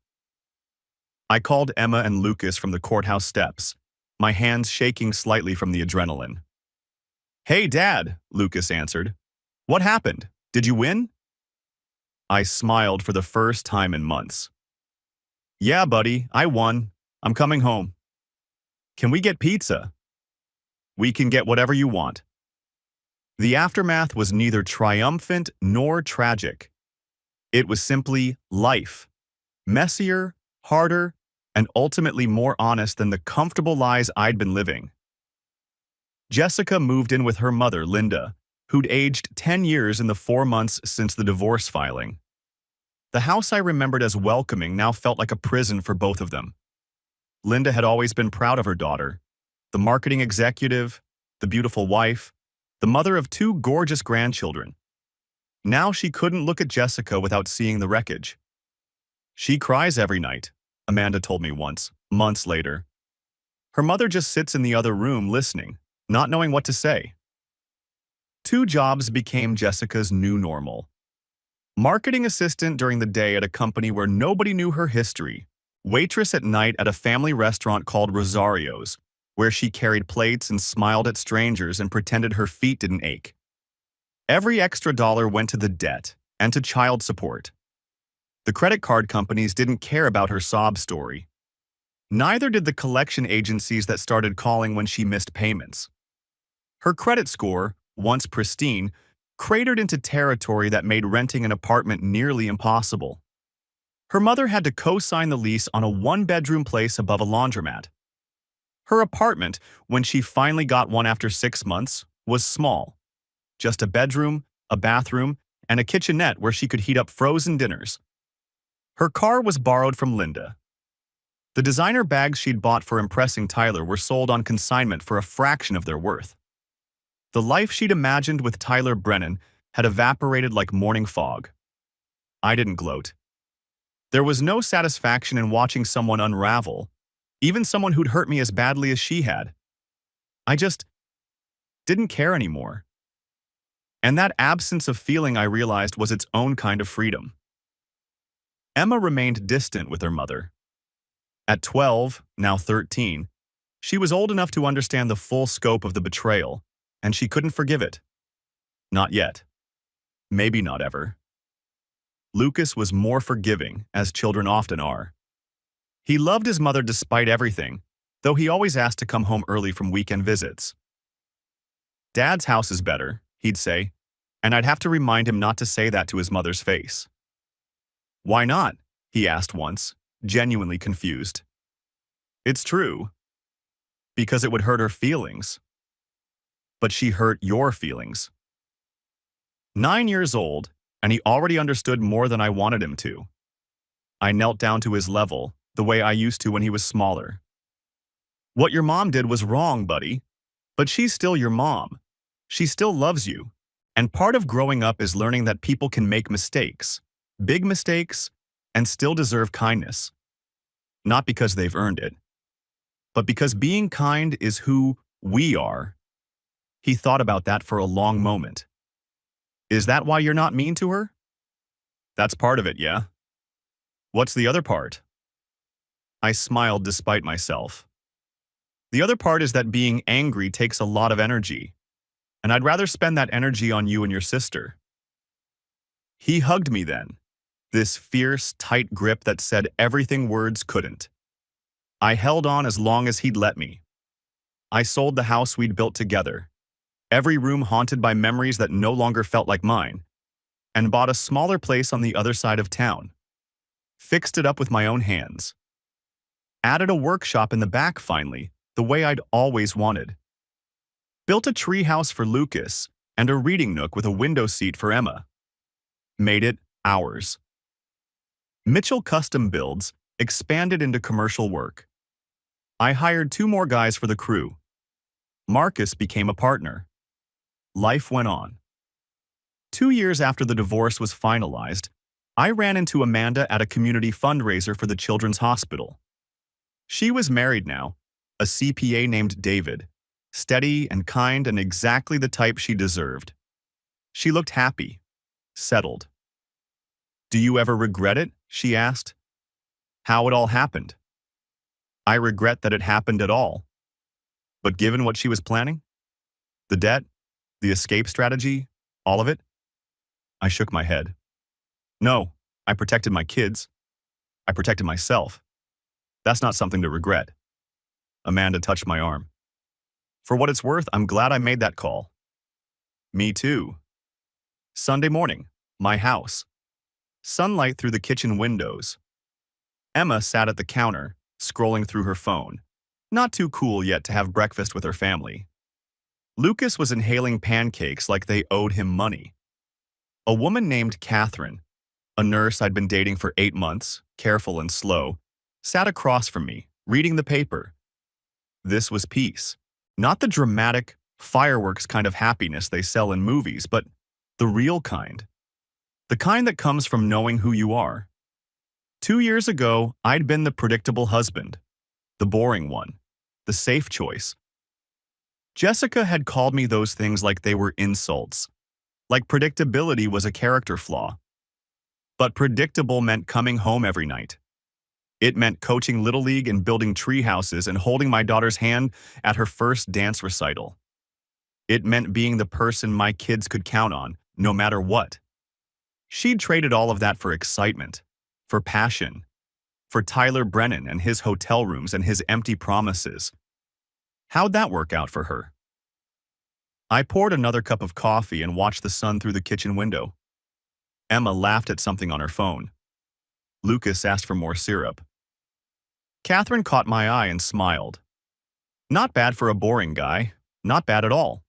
I called Emma and Lucas from the courthouse steps, my hands shaking slightly from the adrenaline. Hey, Dad, Lucas answered. What happened? Did you win? I smiled for the first time in months. Yeah, buddy, I won. I'm coming home. Can we get pizza? We can get whatever you want. The aftermath was neither triumphant nor tragic. It was simply life. Messier, harder, and ultimately more honest than the comfortable lies I'd been living. Jessica moved in with her mother, Linda, who'd aged 10 years in the 4 months since the divorce filing. The house I remembered as welcoming now felt like a prison for both of them. Linda had always been proud of her daughter, the marketing executive, the beautiful wife, the mother of 2 gorgeous grandchildren. Now she couldn't look at Jessica without seeing the wreckage. She cries every night, Amanda told me once, months later. Her mother just sits in the other room listening, not knowing what to say. 2 jobs became Jessica's new normal. Marketing assistant during the day at a company where nobody knew her history, waitress at night at a family restaurant called Rosario's, where she carried plates and smiled at strangers and pretended her feet didn't ache. Every extra dollar went to the debt and to child support. The credit card companies didn't care about her sob story. Neither did the collection agencies that started calling when she missed payments. Her credit score, once pristine, cratered into territory that made renting an apartment nearly impossible. Her mother had to co-sign the lease on a 1-bedroom place above a laundromat. Her apartment, when she finally got one after 6 months, was small. Just a bedroom, a bathroom, and a kitchenette where she could heat up frozen dinners. Her car was borrowed from Linda. The designer bags she'd bought for impressing Tyler were sold on consignment for a fraction of their worth. The life she'd imagined with Tyler Brennan had evaporated like morning fog. I didn't gloat. There was no satisfaction in watching someone unravel, even someone who'd hurt me as badly as she had. I just didn't care anymore. And that absence of feeling, I realized, was its own kind of freedom. Emma remained distant with her mother. At 12, now 13, she was old enough to understand the full scope of the betrayal, and she couldn't forgive it. Not yet. Maybe not ever. Lucas was more forgiving, as children often are. He loved his mother despite everything, though he always asked to come home early from weekend visits. "Dad's house is better," he'd say, and I'd have to remind him not to say that to his mother's face. "Why not?" he asked once, genuinely confused. "It's true. Because it would hurt her feelings." "But she hurt your feelings." 9 years old, and he already understood more than I wanted him to. I knelt down to his level, the way I used to when he was smaller. "What your mom did was wrong, buddy. But she's still your mom. She still loves you. And part of growing up is learning that people can make mistakes, big mistakes, and still deserve kindness. Not because they've earned it, but because being kind is who we are." He thought about that for a long moment. "Is that why you're not mean to her?" "That's part of it, yeah." "What's the other part?" I smiled despite myself. "The other part is that being angry takes a lot of energy, and I'd rather spend that energy on you and your sister." He hugged me then, this fierce, tight grip that said everything words couldn't. I held on as long as he'd let me. I sold the house we'd built together, every room haunted by memories that no longer felt like mine, and bought a smaller place on the other side of town. Fixed it up with my own hands. Added a workshop in the back finally, the way I'd always wanted. Built a tree house for Lucas and a reading nook with a window seat for Emma. Made it ours. Mitchell Custom Builds expanded into commercial work. I hired 2 more guys for the crew. Marcus became a partner. Life went on. 2 years after the divorce was finalized, I ran into Amanda at a community fundraiser for the Children's Hospital. She was married now, a CPA named David, steady and kind and exactly the type she deserved. She looked happy, settled. "Do you ever regret it?" she asked. "How it all happened?" "I regret that it happened at all." But given what she was planning? The debt? The escape strategy? All of it? I shook my head. "No, I protected my kids. I protected myself. That's not something to regret." Amanda touched my arm. "For what it's worth, I'm glad I made that call." "Me too." Sunday morning, my house. Sunlight through the kitchen windows. Emma sat at the counter, scrolling through her phone. Not too cool yet to have breakfast with her family. Lucas was inhaling pancakes like they owed him money. A woman named Catherine, a nurse I'd been dating for 8 months, careful and slow, sat across from me, reading the paper. This was peace. Not the dramatic, fireworks kind of happiness they sell in movies, but the real kind. The kind that comes from knowing who you are. 2 years ago, I'd been the predictable husband, the boring one, the safe choice. Jessica had called me those things like they were insults, like predictability was a character flaw. But predictable meant coming home every night. It meant coaching Little League and building tree houses and holding my daughter's hand at her first dance recital. It meant being the person my kids could count on, no matter what. She'd traded all of that for excitement, for passion, for Tyler Brennan and his hotel rooms and his empty promises. How'd that work out for her? I poured another cup of coffee and watched the sun through the kitchen window. Emma laughed at something on her phone. Lucas asked for more syrup. Catherine caught my eye and smiled. Not bad for a boring guy, not bad at all.